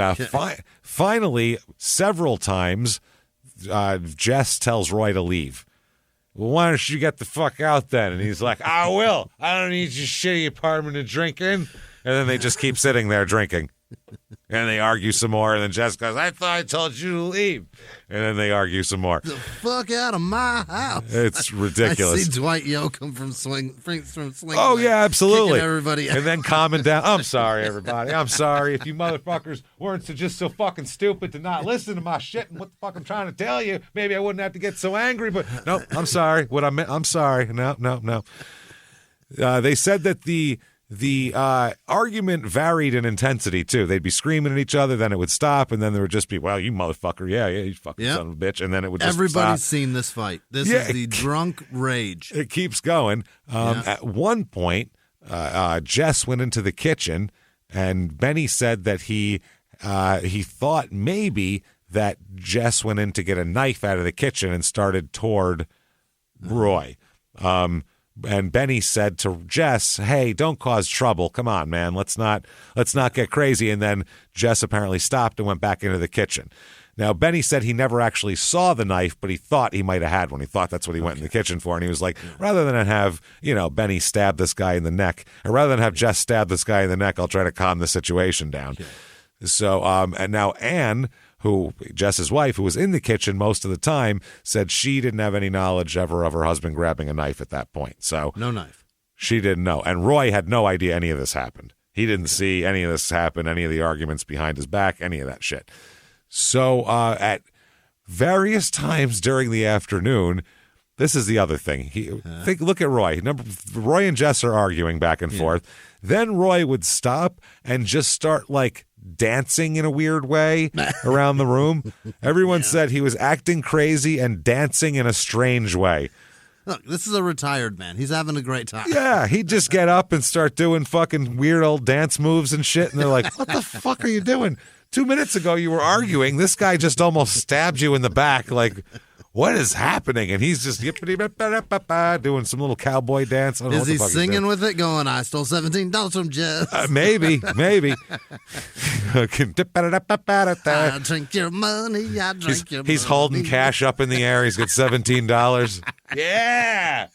finally, several times, Jess tells Roy to leave. Well, why don't you get the fuck out then? And he's like, I will. I don't need your shitty apartment to drink in. And then they just keep sitting there drinking. And they argue some more, and then Jess goes, I thought I told you to leave. And then they argue some more. The fuck out of my house. It's ridiculous. I see Dwight Yoakam from Swing. Oh, yeah, absolutely. Everybody out. And then calming down. I'm sorry, everybody. I'm sorry if you motherfuckers weren't just so fucking stupid to not listen to my shit and what the fuck I'm trying to tell you. Maybe I wouldn't have to get so angry, but no, I'm sorry. What I meant, I'm sorry. No. They said that the argument varied in intensity, too. They'd be screaming at each other, then it would stop, and then there would just be, well, you motherfucker, yeah, you fucking son of a bitch, and then it would just Everybody's stop. seen this fight. This is the drunk rage. It keeps going. At one point, Jess went into the kitchen, and Benny said that he thought maybe that Jess went in to get a knife out of the kitchen and started toward Roy. And Benny said to Jess, hey, don't cause trouble. Come on, man. Let's not get crazy. And then Jess apparently stopped and went back into the kitchen. Now, Benny said he never actually saw the knife, but he thought he might have had one. He thought that's what he went in the kitchen for. And he was like, rather than have, Benny stab this guy in the neck, or rather than have Jess stab this guy in the neck, I'll try to calm the situation down. Okay. So, and now Anne, who, Jess's wife, who was in the kitchen most of the time, said she didn't have any knowledge ever of her husband grabbing a knife at that point. So no knife. She didn't know. And Roy had no idea any of this happened. He didn't see any of this happen, any of the arguments behind his back, any of that shit. So at various times during the afternoon, this is the other thing. Look at Roy. Roy and Jess are arguing back and forth. Then Roy would stop and just start, dancing in a weird way around the room. Everyone said he was acting crazy and dancing in a strange way. Look, this is a retired man. He's having a great time. Yeah, he'd just get up and start doing fucking weird old dance moves and shit, and they're like, what the fuck are you doing? 2 minutes ago you were arguing. This guy just almost stabbed you in the back. What is happening? And he's just doing some little cowboy dance. Is he singing with it, going, I stole $17 from Jess? Maybe. I drink your money, I drink your money. He's holding cash up in the air. He's got $17. Yeah.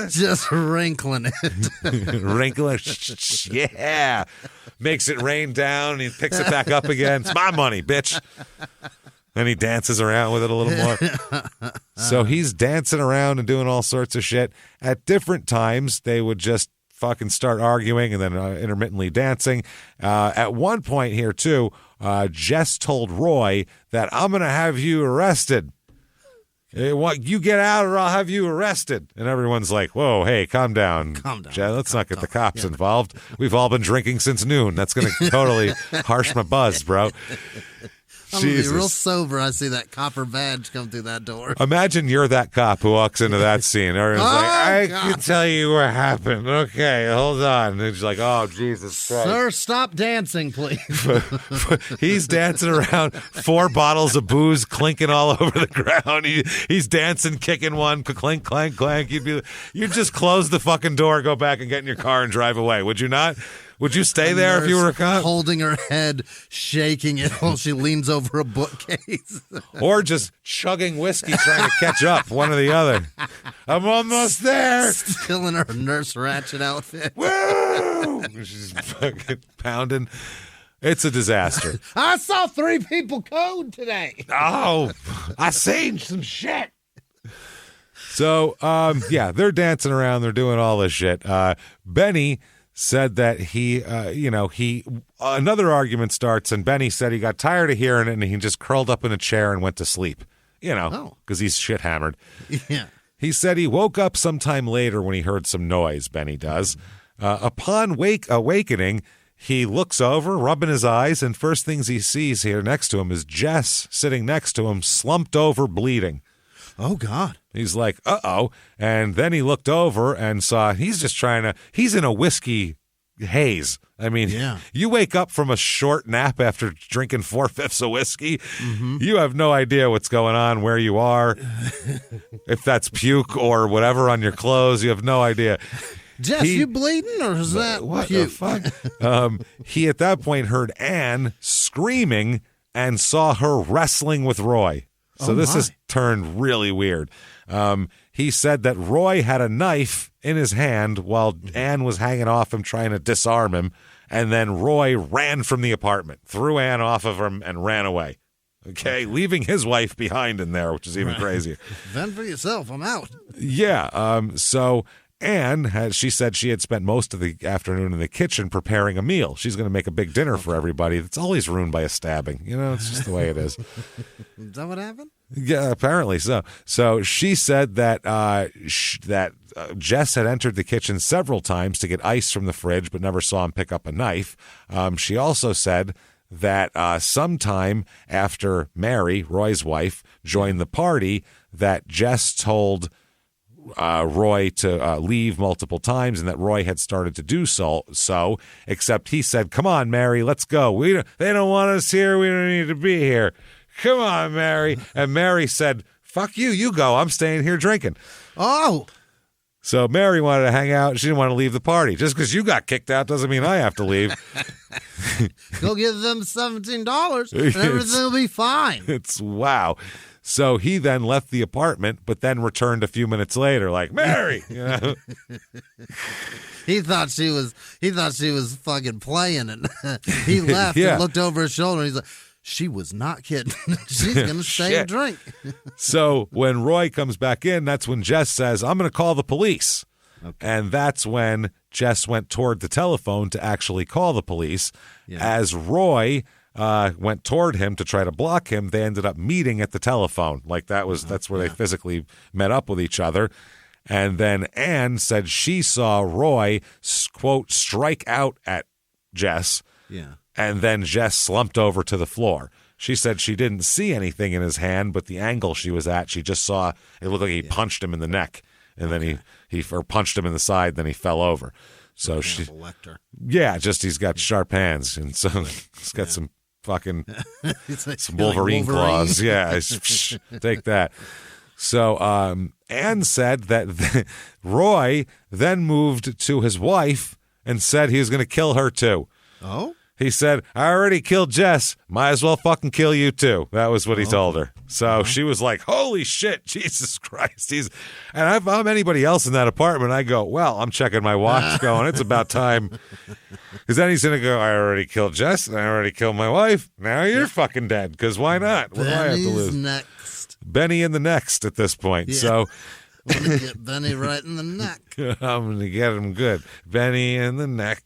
Just wrinkling it. Wrinkling. Yeah. Makes it rain down, and he picks it back up again. It's my money, bitch. And he dances around with it a little more. So he's dancing around and doing all sorts of shit. At different times, they would just fucking start arguing and then intermittently dancing. At one point here, too, Jess told Roy that I'm going to have you arrested. You get out or I'll have you arrested. And everyone's like, whoa, hey, calm down. Jess, let's not get the cops involved. We've all been drinking since noon. That's going to totally harsh my buzz, bro. I'm going to be real sober. I see that copper badge come through that door. Imagine you're that cop who walks into that scene. Everyone's I can tell you what happened. Okay, hold on. And he's like, oh, Jesus Christ. Sir, stop dancing, please. He's dancing around, 4 bottles of booze clinking all over the ground. He's dancing, kicking one, clink, clank, clank. You'd just close the fucking door, go back and get in your car and drive away. Would you not? Would you stay there if you were a cop? Holding her head, shaking it while she leans over a bookcase. Or just chugging whiskey trying to catch up, one or the other. I'm almost there. Still in her Nurse Ratched outfit. Woo! She's fucking pounding. It's a disaster. I saw 3 people code today. Oh, I seen some shit. So, they're dancing around. They're doing all this shit. Benny said that another argument starts, and Benny said he got tired of hearing it, and he just curled up in a chair and went to sleep, because he's shit hammered. Yeah. He said he woke up sometime later when he heard some noise, Benny does. Upon awakening, he looks over, rubbing his eyes, and first things he sees here next to him is Jess sitting next to him, slumped over, bleeding. Oh, God. He's like, uh-oh. And then he looked over and saw he's in a whiskey haze. I mean, You wake up from a short nap after drinking 4/5 of whiskey. Mm-hmm. You have no idea what's going on, where you are, if that's puke or whatever on your clothes. You have no idea. Jess, you bleeding or is that what puke? The fuck? He at that point heard Ann screaming and saw her wrestling with Roy. So this has turned really weird. He said that Roy had a knife in his hand while Ann was hanging off him trying to disarm him, and then Roy ran from the apartment, threw Ann off of him, and ran away. Okay, leaving his wife behind in there, which is even crazier. Fend for yourself, I'm out. Yeah, so Ann, she said she had spent most of the afternoon in the kitchen preparing a meal. She's going to make a big dinner for everybody. It's always ruined by a stabbing. You know, it's just the way it is. Is that what happened? Yeah, apparently so. So she said that Jess had entered the kitchen several times to get ice from the fridge, but never saw him pick up a knife. She also said that sometime after Mary, Roy's wife, joined the party, that Jess told Roy to leave multiple times, and that Roy had started to do so, except he said, "Come on, Mary, let's go. They don't want us here. We don't need to be here. Come on, Mary." And Mary said, "Fuck you. You go. I'm staying here drinking." Oh. So Mary wanted to hang out. She didn't want to leave the party. Just because you got kicked out doesn't mean I have to leave. Go give them $17 and everything will be fine. It's wow. So he then left the apartment, but then returned a few minutes later, like, "Mary," you know. He thought she was fucking playing it. He left and looked over his shoulder and he's like, she was not kidding. She's going to stay and drink. So when Roy comes back in, that's when Jess says, "I'm going to call the police." Okay. And that's when Jess went toward the telephone to actually call the police. Yeah. As Roy went toward him to try to block him, they ended up meeting at the telephone. Like that's where they physically met up with each other. And then Ann said she saw Roy, quote, strike out at Jess. Yeah. And then Jess slumped over to the floor. She said she didn't see anything in his hand, but the angle she was at, she just saw it looked like he punched him in the neck. And then he punched him in the side, then he fell over. So he's got sharp hands. And so he's got some fucking some Wolverine claws. Yeah, take that. So Ann said that Roy then moved to his wife and said he was going to kill her too. Oh? He said, "I already killed Jess. Might as well fucking kill you too." That was what he told her. So she was like, "Holy shit, Jesus Christ." And if I'm anybody else in that apartment, I go, "Well, I'm checking my watch going, it's about time." Because then he's going to go, "I already killed Jess. And I already killed my wife. Now you're fucking dead. Because why not? What do I have to lose?" Next. Benny in the next at this point. Yeah. So I'm going to get Benny right in the neck. I'm going to get him good. Benny in the neck.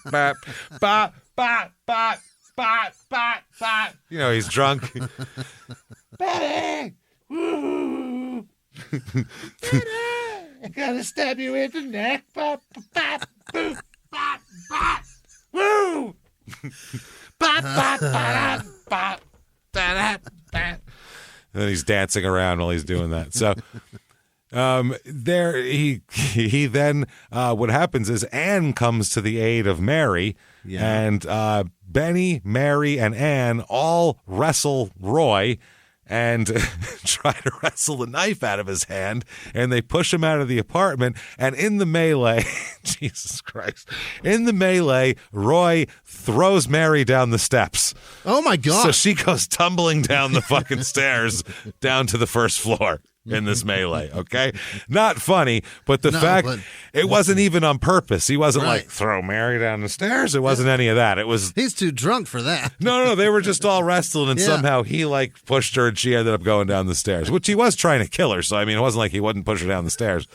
Bop, bop. Bop, bop, bop, bop, bop. You know, he's drunk. "Betty! Woo! Betty! I gotta stab you in the neck. Bop, bop, boop, bop, bop. Woo! Bop, bop, bop, bop, bop, bop. And then he's dancing around while he's doing that. So he then what happens is Ann comes to the aid of Mary, and Benny, Mary, and Ann all wrestle Roy and try to wrestle the knife out of his hand, and they push him out of the apartment. And in the melee, Jesus Christ, in the melee, Roy throws Mary down the steps. Oh my God. So she goes tumbling down the fucking stairs down to the first floor. In this melee, okay? Not funny, but it wasn't even on purpose. He wasn't like, throw Mary down the stairs. It wasn't any of that. It was... He's too drunk for that. No, they were just all wrestling, and somehow he, pushed her, and she ended up going down the stairs, which he was trying to kill her, so, I mean, it wasn't like he wouldn't push her down the stairs.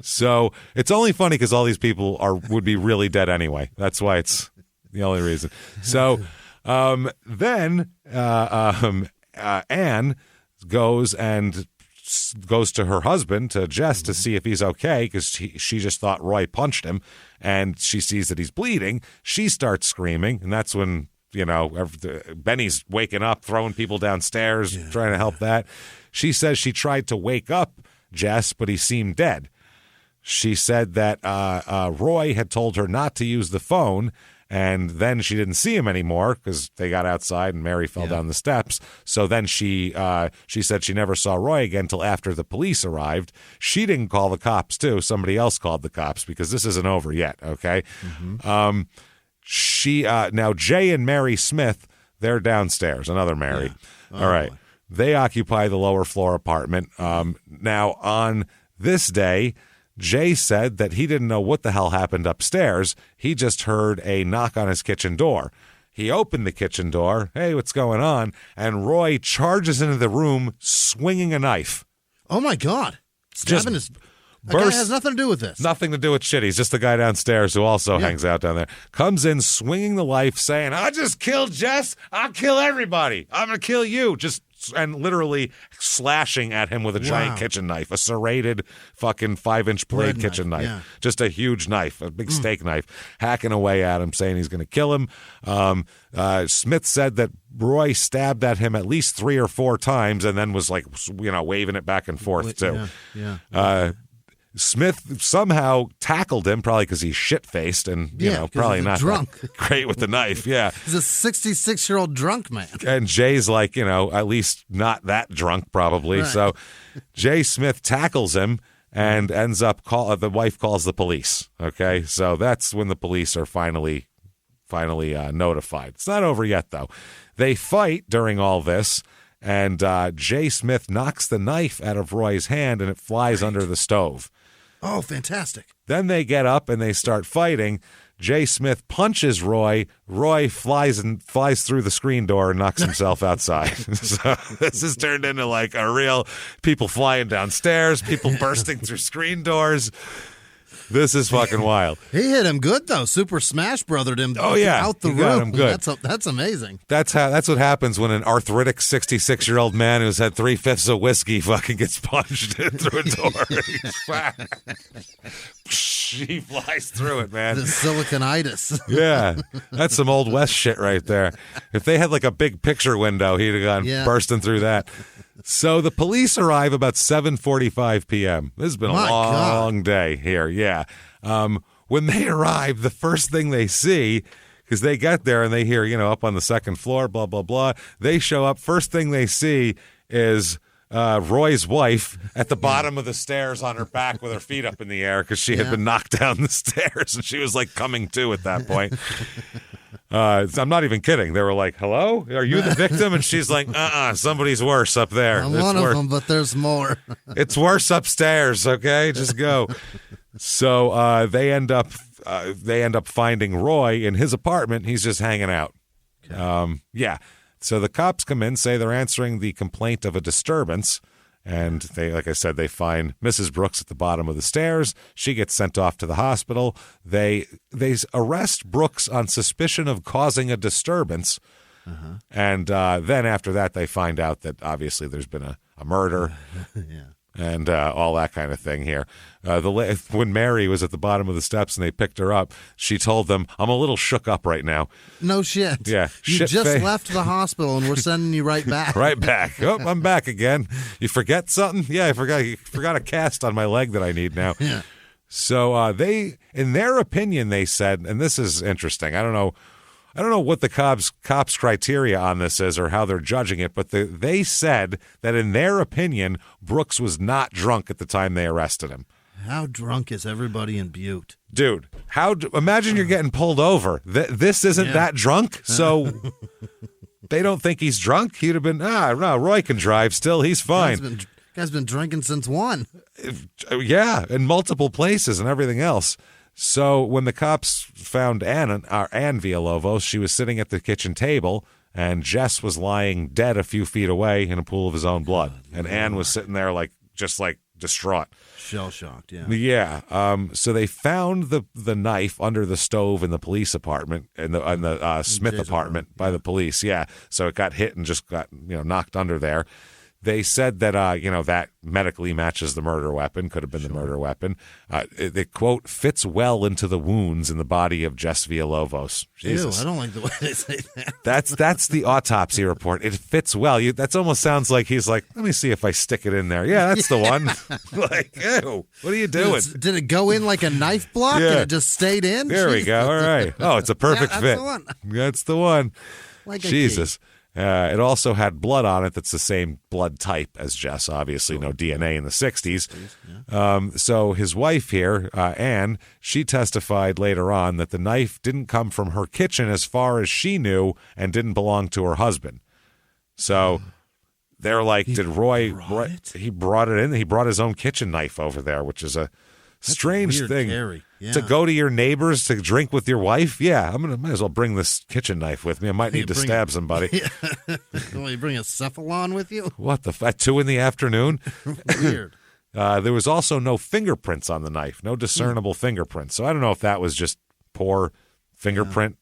So, it's only funny because all these people would be really dead anyway. That's why it's the only reason. So, then Anne goes and goes to her husband, to Jess, to see if he's okay, because she just thought Roy punched him, and she sees that he's bleeding. She starts screaming, and that's when, Benny's waking up, throwing people downstairs, trying to help that. She says she tried to wake up Jess, but he seemed dead. She said that Roy had told her not to use the phone, and then she didn't see him anymore because they got outside and Mary fell down the steps. So then she said she never saw Roy again until after the police arrived. She didn't call the cops, too. Somebody else called the cops because this isn't over yet, okay? Mm-hmm. Now, Jay and Mary Smith, they're downstairs, another Mary. Yeah. All right. Boy. They occupy the lower floor apartment. Now, on this day, Jay said that he didn't know what the hell happened upstairs. He just heard a knock on his kitchen door. He opened the kitchen door. Hey, what's going on? And Roy charges into the room swinging a knife. Oh, my God. Stabbing his... That guy has nothing to do with this. Nothing to do with shit. He's just the guy downstairs who also hangs out down there. Comes in swinging the knife, saying, I just killed Jess. I'll kill everybody. I'm going to kill you. And literally slashing at him with a giant kitchen knife, a serrated fucking 5-inch blade kitchen knife. Yeah. Just a huge knife, a big steak knife, hacking away at him, saying he's going to kill him. Smith said that Roy stabbed at him at least 3 or 4 times and then was like, waving it back and forth too. Smith somehow tackled him, probably because he's shit-faced and, probably not drunk. Great with the knife, yeah. He's a 66-year-old drunk man. And Jay's like, at least not that drunk, probably. Right. So Jay Smith tackles him and ends up, the wife calls the police, okay? So that's when the police are finally notified. It's not over yet, though. They fight during all this, and Jay Smith knocks the knife out of Roy's hand, and it flies under the stove. Oh, fantastic. Then they get up and they start fighting. Jay Smith punches Roy. Roy flies through the screen door and knocks himself outside. So this has turned into like a real people flying downstairs, people bursting through screen doors. This is fucking wild. He hit him good though. Super Smash Brothered him. Oh yeah, out the room. Got him good. That's amazing. That's what happens when an arthritic 66-year-old man who's had 3/5 of whiskey fucking gets punched through a door. He flies through it, man. The siliconitis. Yeah, that's some old West shit right there. If they had like a big picture window, he'd have gone bursting through that. So the police arrive about 7:45 p.m. This has been a long day here, yeah. When they arrive, the first thing they see, because they get there and they hear, up on the second floor, blah, blah, blah. They show up. First thing they see is Roy's wife at the bottom of the stairs on her back with her feet up in the air because she had been knocked down the stairs and she was like coming to at that point. I'm not even kidding. They were like, hello? Are you the victim? And she's like, somebody's worse up there. I'm one of them, but there's more. It's worse upstairs, okay? Just go. So they end up finding Roy in his apartment. He's just hanging out. Okay. So the cops come in, say they're answering the complaint of a disturbance. And they, like I said, they find Mrs. Brooks at the bottom of the stairs. She gets sent off to the hospital. They arrest Brooks on suspicion of causing a disturbance. Uh-huh. And then after that, they find out that obviously there's been a murder. Yeah. And all that kind of thing here. When Mary was at the bottom of the steps and they picked her up, she told them, I'm a little shook up right now. No shit. Yeah. You just left the hospital and we're sending you right back. Right back. Oh, I'm back again. You forget something? Yeah, I forgot a cast on my leg that I need now. Yeah. So they, in their opinion, they said, and this is interesting, I don't know what the cops' criteria on this is or how they're judging it, but they said that in their opinion, Brooks was not drunk at the time they arrested him. How drunk is everybody in Butte? Dude, imagine you're getting pulled over. This isn't that drunk, so they don't think he's drunk. He'd have been, no, Roy can drive still. He's fine. Guy's been drinking since 1. Yeah, in multiple places and everything else. So when the cops found Ann Villalobos, she was sitting at the kitchen table, and Jess was lying dead a few feet away in a pool of his own blood. And Ann was sitting there just distraught. Shell-shocked, yeah. Yeah. So they found the knife under the stove in the police apartment, in the Smith apartment by the police. Yeah. So it got hit and just got knocked under there. They said that, that medically matches the murder weapon, could have been the murder weapon. It, quote, fits well into the wounds in the body of Jess Villalobos. Jesus. Ew, I don't like the way they say that. That's the autopsy report. It fits well. That almost sounds like he's like, let me see if I stick it in there. Yeah, that's the one. Like, ew, what are you doing? Did it go in like a knife block and it just stayed in? There we go. All right. Oh, it's a perfect that's fit. The one. That's the one. Like Jesus. It also had blood on it that's the same blood type as Jess, obviously no DNA in the 60s. So his wife here, Anne, she testified later on that the knife didn't come from her kitchen as far as she knew and didn't belong to her husband. So they're like, he brought it in. He brought his own kitchen knife over there, which is a strange thing. Yeah. To go to your neighbors to drink with your wife? Yeah, might as well bring this kitchen knife with me. I might need to stab somebody. Well, you bring a Cephalon with you? What, at 2 p.m? Weird. There was also no fingerprints on the knife, no discernible fingerprints. So I don't know if that was just poor fingerprint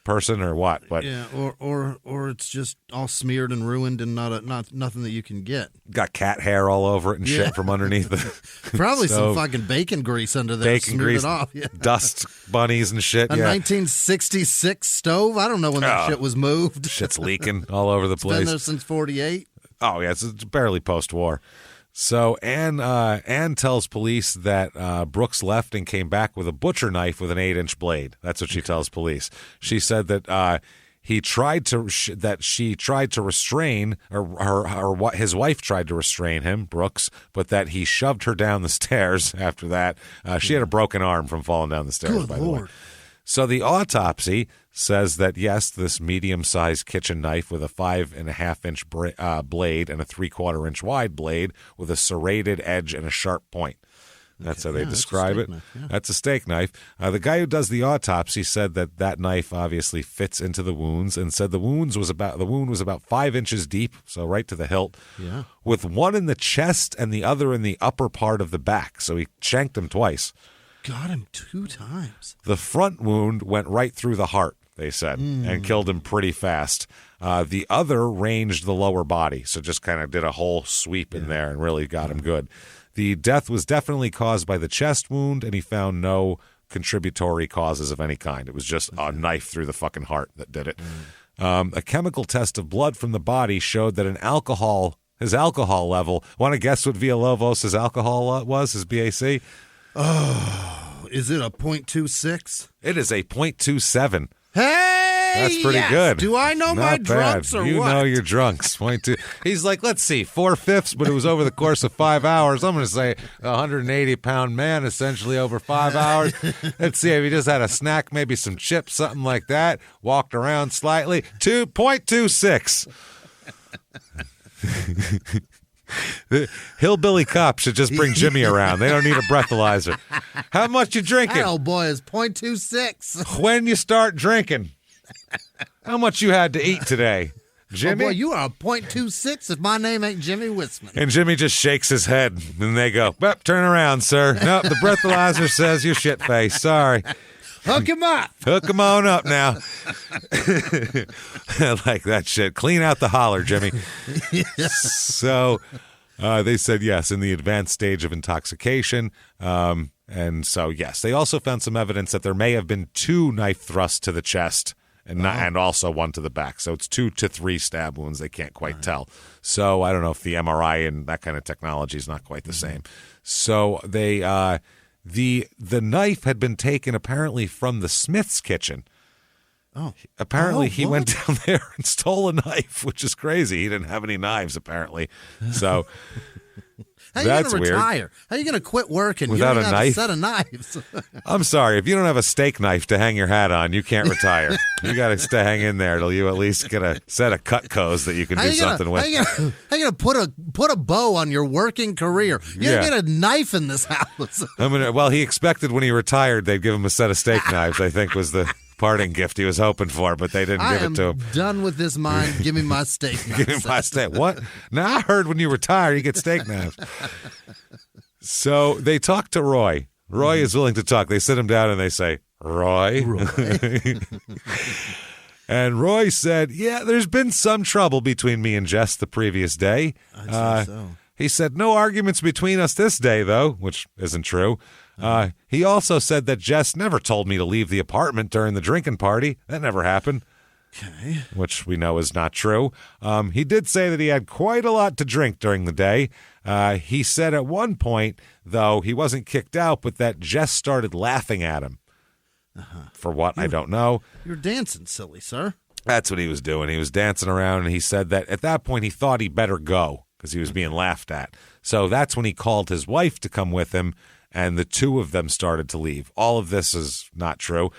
person or what, but or it's just all smeared and ruined and not nothing that you can get. Got cat hair all over it and shit from underneath the probably some fucking bacon grease under there. Bacon grease, it off. Yeah. Dust bunnies and shit. A 1966 stove. I don't know when that shit was moved. Shit's leaking all over the place. Been there since '48. Oh yeah, it's barely post-war. So Anne tells police that Brooks left and came back with a butcher knife with an 8-inch blade. That's what she tells police. She said that he tried to she tried to restrain, or his wife tried to restrain him, Brooks, but that he shoved her down the stairs. After that, she had a broken arm from falling down the stairs. Good by Lord. the way. So the autopsy says that, yes, this medium-sized kitchen knife with a 5.5-inch blade and a 3/4-inch wide blade with a serrated edge and a sharp point. That's how they describe it. That's a steak knife. The guy who does the autopsy said that knife obviously fits into the wounds, and said the wound was about 5 inches deep, so right to the hilt, with one in the chest and the other in the upper part of the back. So he shanked him twice. Got him 2 times. The front wound went right through the heart, they said, and killed him pretty fast. The other ranged the lower body, so just kind of did a whole sweep in there and really got him good. The death was definitely caused by the chest wound, and he found no contributory causes of any kind. It was just a knife through the fucking heart that did it. A chemical test of blood from the body showed that his alcohol level. Want to guess what Villalobos' alcohol was, his BAC? Oh, is it a 0.26? It is a 0.27. Hey, that's pretty good. Do I know my drunks or you what? You know your drunks. 0.2. He's like, let's see, 4/5, but it was over the course of 5 hours. I'm going to say a 180-pound man, essentially over 5 hours. Let's see if he just had a snack, maybe some chips, something like that. Walked around slightly. 2.26. The hillbilly cop should just bring Jimmie around. They don't need a breathalyzer. How much you drinking? Oh boy, is 0.26. When you start drinking. How much you had to eat today, Jimmie? Oh boy, you are a 0.26 if my name ain't Jimmie Whisman. And Jimmie just shakes his head, and they go, turn around, sir. Nope, the breathalyzer says you're shit-faced. Sorry. Hook him up. Hook him on up now. I like that shit. Clean out the holler, Jimmie. So they said yes, in the advanced stage of intoxication. And so, yes, they also found some evidence that there may have been 2 knife thrusts to the chest and also 1 to the back. So it's 2 to 3 stab wounds. They can't quite tell. So I don't know if the MRI and that kind of technology is not quite the same. So they... The knife had been taken apparently from the Smith's kitchen. Oh. Apparently he went down there and stole a knife, which is crazy. He didn't have any knives, apparently. So how you that's gonna weird. Retire? How you going to quit working without you a don't knife? Have a set of knives. I'm sorry. If you don't have a steak knife to hang your hat on, you can't retire. You got to hang in there till you at least get a set of Cutcos that you can do something with. How you gonna put a bow on your working career? You gotta get a knife in this house. Well, he expected when he retired they'd give him a set of steak knives, I think was the parting gift he was hoping for, but they didn't give it to him. Done with this mind. Give me my steak knives. Give me my steak. What? Now, I heard when you retire, you get steak knives. So they talked to Roy. Roy is willing to talk. They sit him down and they say, Roy. And Roy said, yeah, there's been some trouble between me and Jess the previous day. I'd say so. He said, no arguments between us this day, though, which isn't true. He also said that Jess never told me to leave the apartment during the drinking party. That never happened. Okay. Which we know is not true. He did say that he had quite a lot to drink during the day. He said at one point, though, he wasn't kicked out, but that Jess started laughing at him. For what, I don't know. You're dancing, silly sir. That's what he was doing. He was dancing around, and he said that at that point he thought he better go because he was being laughed at. So that's when he called his wife to come with him, and the two of them started to leave. All of this is not true.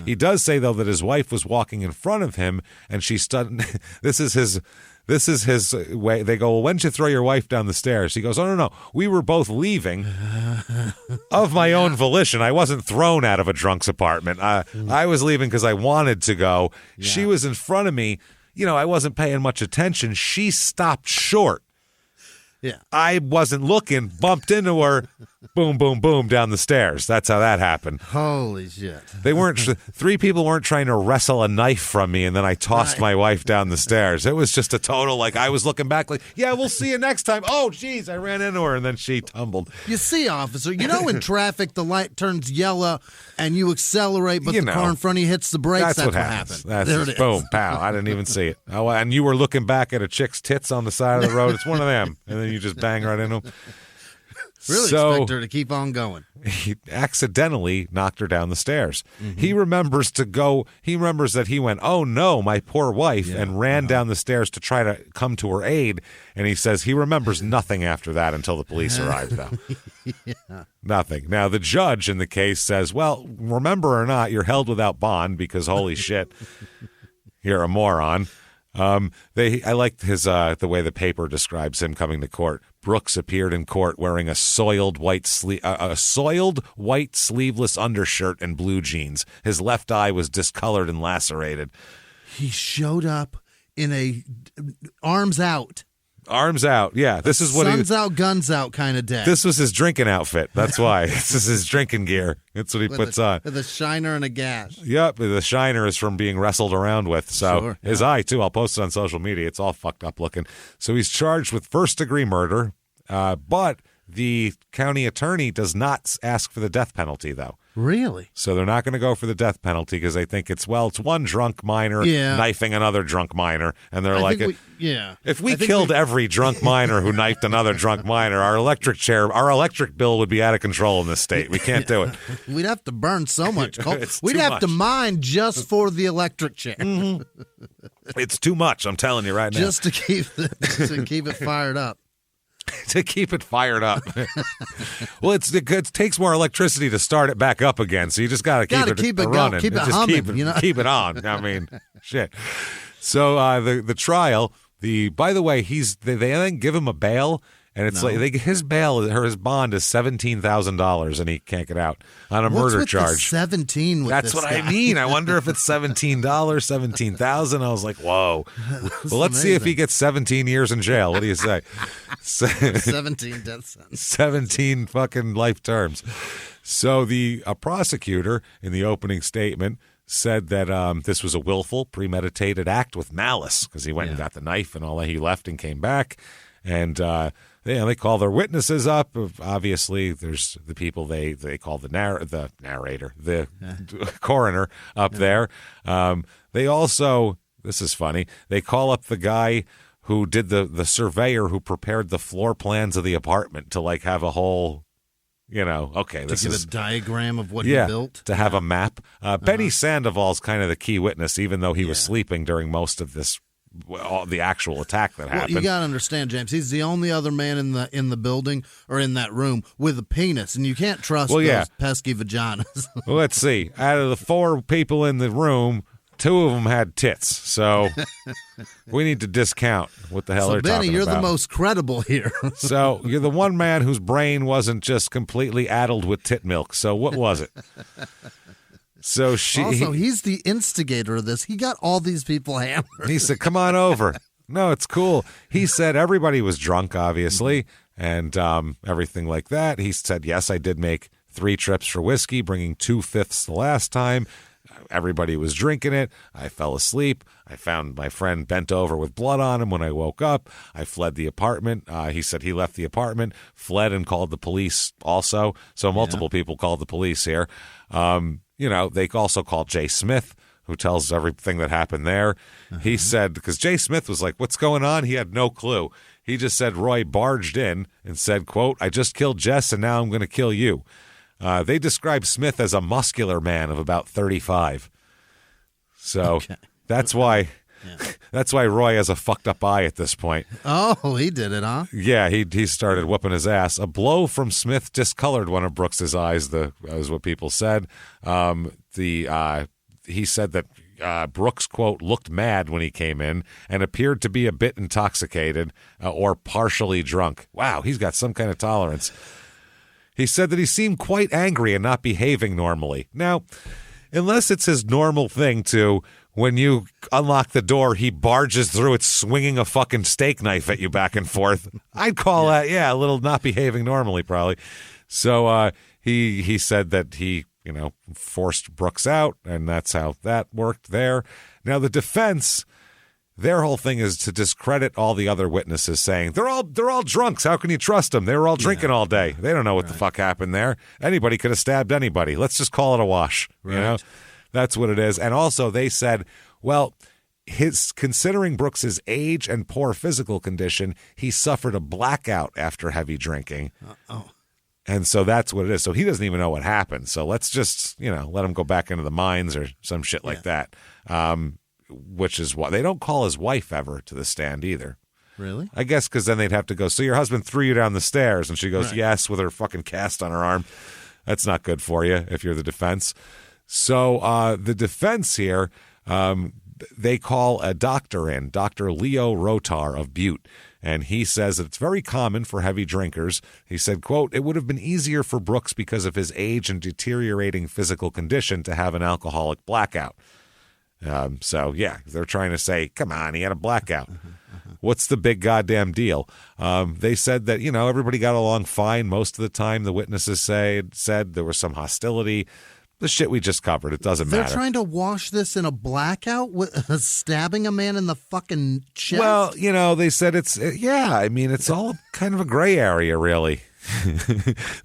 He does say, though, that his wife was walking in front of him, and she stood. This is his way. They go, well, when did you throw your wife down the stairs? He goes, oh, no. We were both leaving of my own volition. I wasn't thrown out of a drunk's apartment. I was leaving because I wanted to go. Yeah. She was in front of me. I wasn't paying much attention. She stopped short. Yeah. I wasn't looking, bumped into her, boom, boom, boom, down the stairs. That's how that happened. Holy shit. They weren't, three people weren't trying to wrestle a knife from me, and then I tossed my wife down the stairs. It was just a total, I was looking back yeah, we'll see you next time. Oh, geez, I ran into her, and then she tumbled. You see, officer, in traffic, the light turns yellow, and you accelerate, but the car in front of you hits the brakes. That's what happens. Happened. There it is. Boom, pow. I didn't even see it. Oh, and you were looking back at a chick's tits on the side of the road. It's one of them. And then you just bang right into them. Really expect her to keep on going. He accidentally knocked her down the stairs. Mm-hmm. He remembers that he went, oh no, my poor wife, and ran down the stairs to try to come to her aid. And he says he remembers nothing after that until the police arrived, though. Nothing. Now, the judge in the case says, well, remember or not, you're held without bond because holy shit, you're a moron. I liked his the way the paper describes him coming to court. Brooks appeared in court wearing a soiled white sleeveless undershirt and blue jeans. His left eye was discolored and lacerated. He showed up in a arms out. Arms out, yeah. This is what Suns out, guns out kind of day. This was his drinking outfit. That's why. This is his drinking gear. That's what he puts on. With a shiner and a gash. Yep, the shiner is from being wrestled around with. So his eye, too. I'll post it on social media. It's all fucked up looking. So he's charged with first-degree murder, but the county attorney does not ask for the death penalty, though. Really? So they're not going to go for the death penalty because they think it's one drunk minor knifing another drunk minor. And they're if we killed every drunk minor who knifed another drunk minor, our electric bill would be out of control in this state. We can't do it. We'd have to burn so much coal. We'd have to mine just for the electric chair. Mm-hmm. It's too much, I'm telling you right now. Just to keep it fired up. To keep it fired up. Well, it takes more electricity to start it back up again, so you just got to keep it running. Keep it humming. Keep it on. I mean, shit. So the trial, by the way, they then give him a bail, and it's his bail or his bond is $17,000, and he can't get out on a murder charge. 17. That's what I mean. I wonder if it's $17, $17,000. I was like, whoa. Well, let's see if he gets 17 years in jail. What do you say? 17 death sentences. 17 fucking life terms. So the prosecutor in the opening statement said that this was a willful, premeditated act with malice because he went and got the knife and all that. He left and came back, and they call their witnesses up. Obviously, there's the people they call the narrator, the coroner up there. They also, this is funny, they call up the guy who did the surveyor who prepared the floor plans of the apartment to have a whole, this is a diagram of what he built. To have a map. Benny Sandoval's kind of the key witness, even though he was sleeping during most of this. The actual attack that happened. You got to understand, James. He's the only other man in the building or in that room with a penis, and you can't trust those pesky vaginas. Well, let's see. Out of the 4 people in the room, 2 of them had tits, so we need to discount what the hell they're Benny, talking about. Benny, you're the most credible here. So you're the one man whose brain wasn't just completely addled with tit milk. So what was it? So he's the instigator of this. He got all these people hammered. He said, come on over. No, it's cool. He said everybody was drunk, obviously, and everything like that. He said, yes, I did make 3 trips for whiskey, bringing 2/5 the last time. everybody was drinking it. I fell asleep. I found my friend bent over with blood on him when I woke up. I fled the apartment. He said he left the apartment, fled, and called the police also. So multiple people called the police here. They also called Jay Smith, who tells everything that happened there. He said, because Jay Smith was like, what's going on? He had no clue. He just said Roy barged in and said, quote, I just killed Jess and now I'm going to kill you. They describe Smith as a muscular man of about 35. So that's why Roy has a fucked up eye at this point. Oh, he did it, huh? Yeah, he started whooping his ass. A blow from Smith discolored one of Brooks's eyes, is what people said. He said that Brooks, quote, looked mad when he came in and appeared to be a bit intoxicated or partially drunk. Wow, he's got some kind of tolerance. He said that he seemed quite angry and not behaving normally. Now, unless it's his normal thing to, when you unlock the door, he barges through it swinging a fucking steak knife at you back and forth, I'd call that, a little not behaving normally probably. So he said that he forced Brooks out, and that's how that worked there. Now, the defense, their whole thing is to discredit all the other witnesses, saying they're all drunks. How can you trust them? They were all drinking all day. They don't know what the fuck happened there. Anybody could have stabbed anybody. Let's just call it a wash. Right. That's what it is. And also, they said, well, considering Brooks's age and poor physical condition, he suffered a blackout after heavy drinking. And so that's what it is. So he doesn't even know what happened. So let's just, let him go back into the mines or some shit like that. Which is why they don't call his wife ever to the stand either. Really? I guess because then they'd have to go, so your husband threw you down the stairs. And she goes, yes, with her fucking cast on her arm. That's not good for you if you're the defense. So the defense here, they call a doctor in, Dr. Leo Rotar of Butte. And he says that it's very common for heavy drinkers. He said, quote, it would have been easier for Brooks because of his age and deteriorating physical condition to have an alcoholic blackout. They're trying to say, come on, he had a blackout. What's the big goddamn deal? They said that, everybody got along fine most of the time. The witnesses said there was some hostility. The shit we just covered. It doesn't matter. They're trying to wash this in a blackout with stabbing a man in the fucking chest? Well, they said it's all kind of a gray area, really.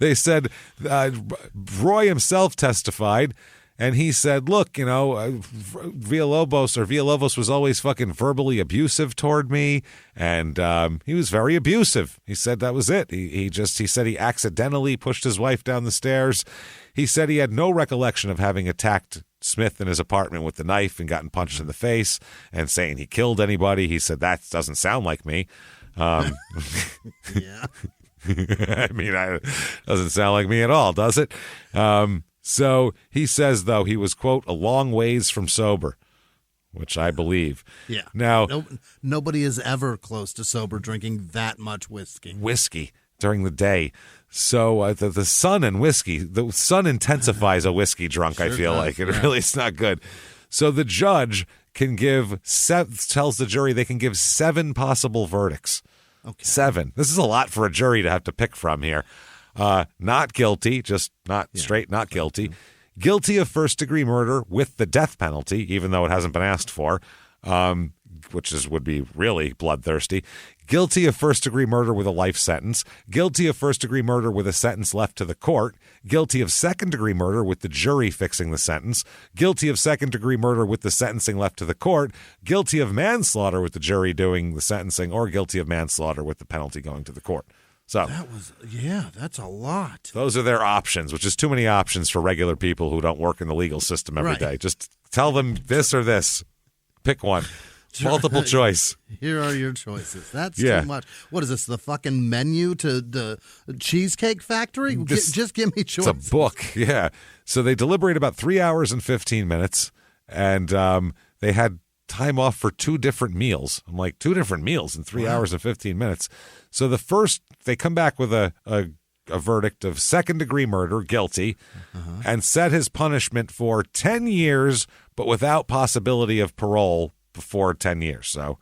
They said Roy himself testified, and he said, look, Villalobos was always fucking verbally abusive toward me, and he was very abusive. He said that was it. He said he accidentally pushed his wife down the stairs. He said he had no recollection of having attacked Smith in his apartment with the knife and gotten punched in the face and saying he killed anybody. He said, that doesn't sound like me. Yeah. Doesn't sound like me at all, does it? So he says, though, he was, quote, a long ways from sober, which I believe. Yeah. Now, nobody is ever close to sober drinking that much whiskey during the day. So the sun and whiskey, the sun intensifies a whiskey drunk, sure I feel does, like. It really is not good. So the judge can tells the jury they can give 7 possible verdicts. Okay. 7. This is a lot for a jury to have to pick from here. Not guilty, just not straight, not guilty. Guilty of first-degree murder with the death penalty, even though it hasn't been asked for, which would be really bloodthirsty. Guilty of first-degree murder with a life sentence. Guilty of first-degree murder with a sentence left to the court. Guilty of second-degree murder with the jury fixing the sentence. Guilty of second-degree murder with the sentencing left to the court. Guilty of manslaughter with the jury doing the sentencing, or guilty of manslaughter with the penalty going to the court. So that's a lot. Those are their options, which is too many options for regular people who don't work in the legal system every day. Just tell them this or this. Pick one. Multiple choice. Here are your choices. That's too much. What is this, the fucking menu to the Cheesecake Factory? Just give me choices. It's a book, yeah. So they deliberate about 3 hours and 15 minutes, and they had time off for 2 different meals. I'm like, 2 different meals in 3 hours and 15 minutes. So the first, they come back with a verdict of second-degree murder, guilty, and set his punishment for 10 years, but without possibility of parole before 10 years. So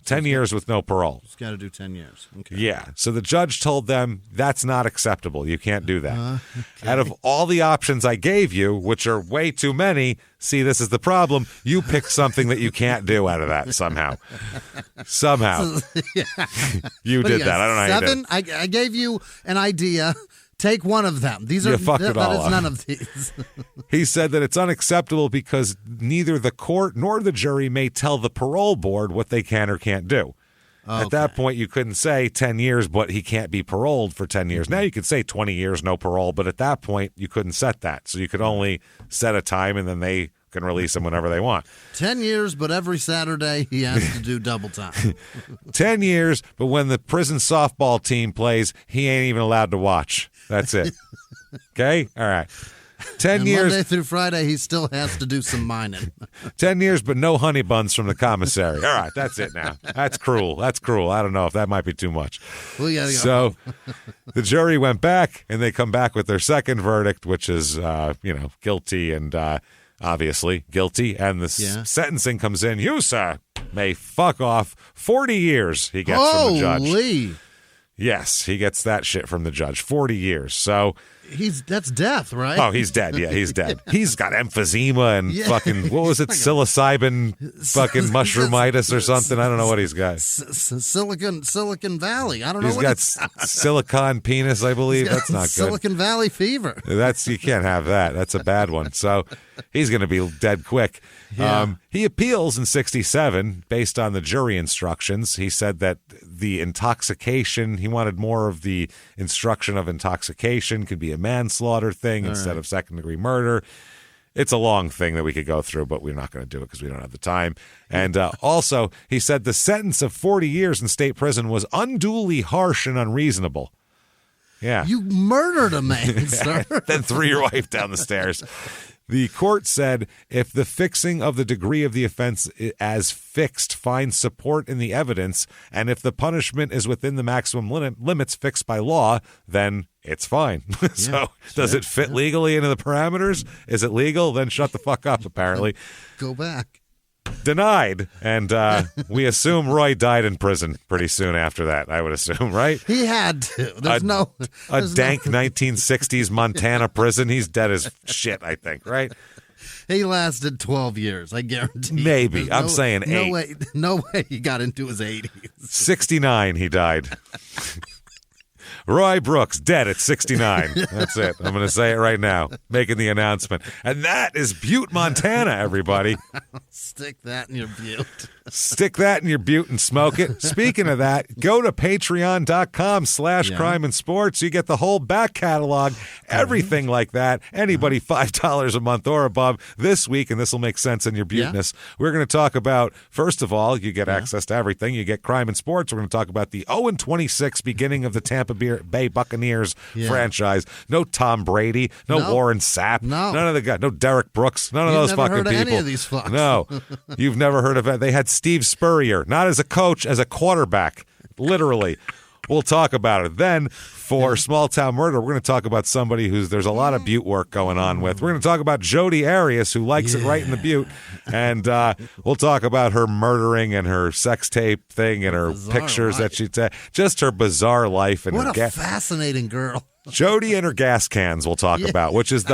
10 years with no parole. He's got to do 10 years. Okay. Yeah. So the judge told them that's not acceptable. You can't do that. Out of all the options I gave you, which are way too many, see, this is the problem. You pick something that you can't do out of that somehow. Somehow. You did that. I don't know how you did. I gave you an idea. Take one of them. These are You fucked it all that is up. none of these. He said that it's unacceptable because neither the court nor the jury may tell the parole board what they can or can't do. At that point, you couldn't say 10 years, but he can't be paroled for 10 years. Now you could say 20 years, no parole, but at that point, you couldn't set that. So you could only set a time, and then they can release him whenever they want. 10 years, but every Saturday he has to do double time. 10 years, but when the prison softball team plays, he ain't even allowed to watch. That's it. Okay? All right. 10 and years. Monday through Friday, he still has to do some mining. 10 years, but no honey buns from the commissary. All right, that's it now. That's cruel. That's cruel. I don't know if that might be too much. We gotta go. So the jury went back, and they come back with their second verdict, which is, guilty and obviously guilty. And the sentencing comes in. You, sir, may fuck off 40 years he gets from the judge. Holy. Yes, he gets that shit from the judge. 40 years. So that's death, right? oh, he's dead. Yeah, he's dead. He's got emphysema and fucking, what was it, psilocybin fucking mushroomitis or something? I don't know what he's got. Silicon Valley. I don't know He's what got silicon penis, I believe. That's not good. Silicon Valley fever. You can't have that. That's a bad one. So he's going to be dead quick. Yeah. He appeals in 1967 based on the jury instructions. He said that the intoxication, he wanted more of the instruction of intoxication, could be a manslaughter thing instead of second-degree murder. It's a long thing that we could go through, but we're not going to do it because we don't have the time. And also, he said the sentence of 40 years in state prison was unduly harsh and unreasonable. Yeah. You murdered a man, sir. Then threw your wife down the stairs. The court said if the fixing of the degree of the offense as fixed finds support in the evidence, and if the punishment is within the maximum limits fixed by law, then it's fine. So does it fit legally into the parameters? Is it legal? Then shut the fuck up, apparently. Go back. Denied. And we assume Roy died in prison pretty soon after that, I would assume, right? He had to. There's dank 1960s Montana prison. He's dead as shit, I think, right? He lasted 12 years, I guarantee. Maybe. I'm saying 8. No way he got into his 80s. 69 he died. Roy Brooks, dead at 69. That's it. I'm going to say it right now, making the announcement. And that is Butte, Montana, everybody. Stick that in your Butte. Stick that in your Butte and smoke it. Speaking of that, go to patreon.com/crime and sports. You get the whole back catalog, everything like that. Anybody $5 a month or above this week, and this will make sense in your Buteness. We're going to talk about, first of all, you get access to everything. You get crime and sports. We're going to talk about the 0-26 beginning of the Tampa Bay Buccaneers franchise. No Tom Brady, no Warren Sapp, none of the guys, no Derek Brooks, none of those fucking people. You've never heard of any of these fucks. No, you've never heard of it. They had Steve Spurrier, not as a coach, as a quarterback, literally. We'll talk about it. Then, for Small Town Murder, we're going to talk about somebody there's a lot of Butte work going on with. We're going to talk about Jodi Arias, who likes it right in the Butte. And we'll talk about her murdering and her sex tape thing and her pictures that she just her bizarre life. And what a fascinating girl. Jodi and her gas cans we'll talk about, which is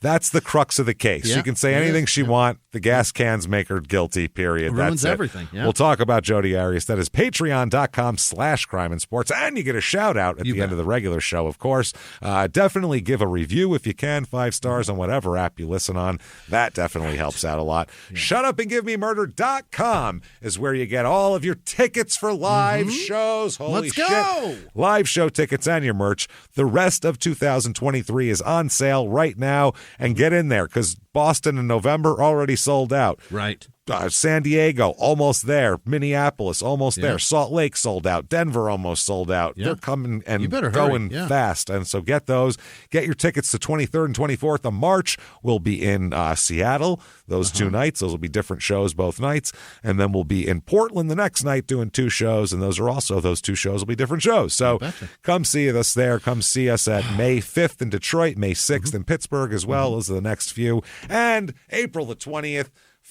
that's the crux of the case. She can say anything she wants. The gas cans make her guilty, period. Ruins that's everything. We'll talk about Jodi Arias. That is patreon.com/crime and sports. And you get a shout out at the end of the regular show, of course. Definitely give a review if you can, 5 stars on whatever app you listen on. That definitely helps out a lot. Shutupandgivememurder.com is where you get all of your tickets for live shows. Holy shit. Go! Live show tickets and your merch. The rest of 2023 is on sale right now, and get in there because Boston in November already sold out. Right. San Diego, almost there. Minneapolis, almost there. Salt Lake sold out. Denver almost sold out. They're coming and going fast. And so get those. Get your tickets to 23rd and 24th of March. We'll be in Seattle those 2 nights. Those will be different shows both nights. And then we'll be in Portland the next night doing 2 shows. And those 2 shows will be different shows. So come see us there. Come see us at May 5th in Detroit, May 6th in Pittsburgh as well. Those are the next few. And April the 20th.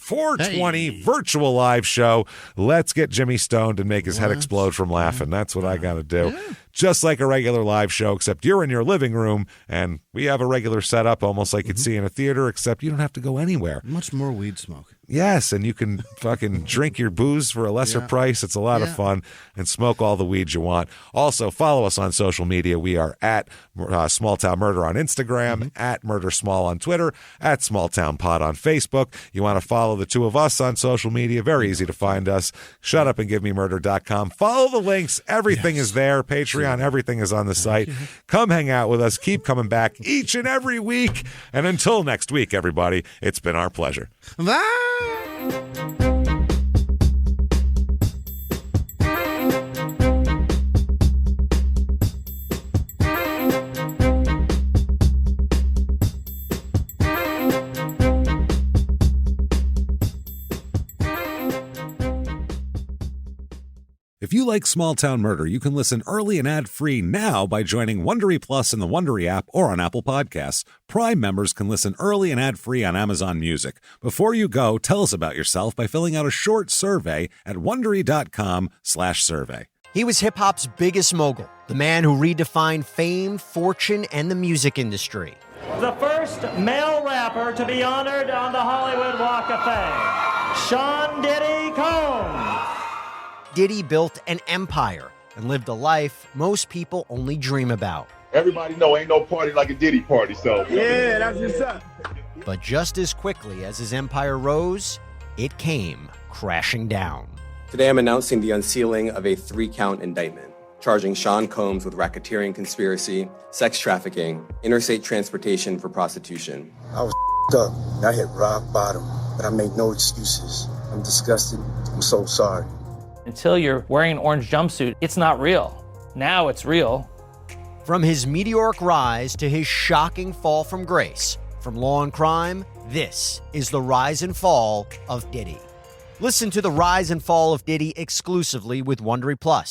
420 virtual live show. Let's get Jimmie stoned and make his head explode from laughing. That's what I got to do. Yeah. Just like a regular live show, except you're in your living room and we have a regular setup, almost like you'd see in a theater, except you don't have to go anywhere. Much more weed smoke. Yes, and you can fucking drink your booze for a lesser price. It's a lot of fun, and smoke all the weed you want. Also, follow us on social media. We are at Small Town Murder on Instagram, at Murder Small on Twitter, at Small Town Pod on Facebook. You want to follow the two of us on social media? Very easy to find us. ShutUpAndGiveMeMurder.com. Follow the links. Everything is there. Patreon, everything is on the site. Come hang out with us. Keep coming back each and every week. And until next week, everybody, it's been our pleasure. Bye. If you like Small Town Murder, you can listen early and ad-free now by joining Wondery Plus in the Wondery app or on Apple Podcasts. Prime members can listen early and ad-free on Amazon Music. Before you go, tell us about yourself by filling out a short survey at Wondery.com/survey. He was hip-hop's biggest mogul, the man who redefined fame, fortune, and the music industry. The first male rapper to be honored on the Hollywood Walk of Fame, Sean Diddy Combs. Diddy built an empire and lived a life most people only dream about. Everybody know ain't no party like a Diddy party, so. Yeah, that's what's up. But just as quickly as his empire rose, it came crashing down. Today I'm announcing the unsealing of a 3-count indictment, charging Sean Combs with racketeering conspiracy, sex trafficking, interstate transportation for prostitution. I was up. I hit rock bottom, but I make no excuses. I'm disgusted. I'm so sorry. Until you're wearing an orange jumpsuit, it's not real. Now it's real. From his meteoric rise to his shocking fall from grace, from law and crime, this is the rise and fall of Diddy. Listen to the rise and fall of Diddy exclusively with Wondery Plus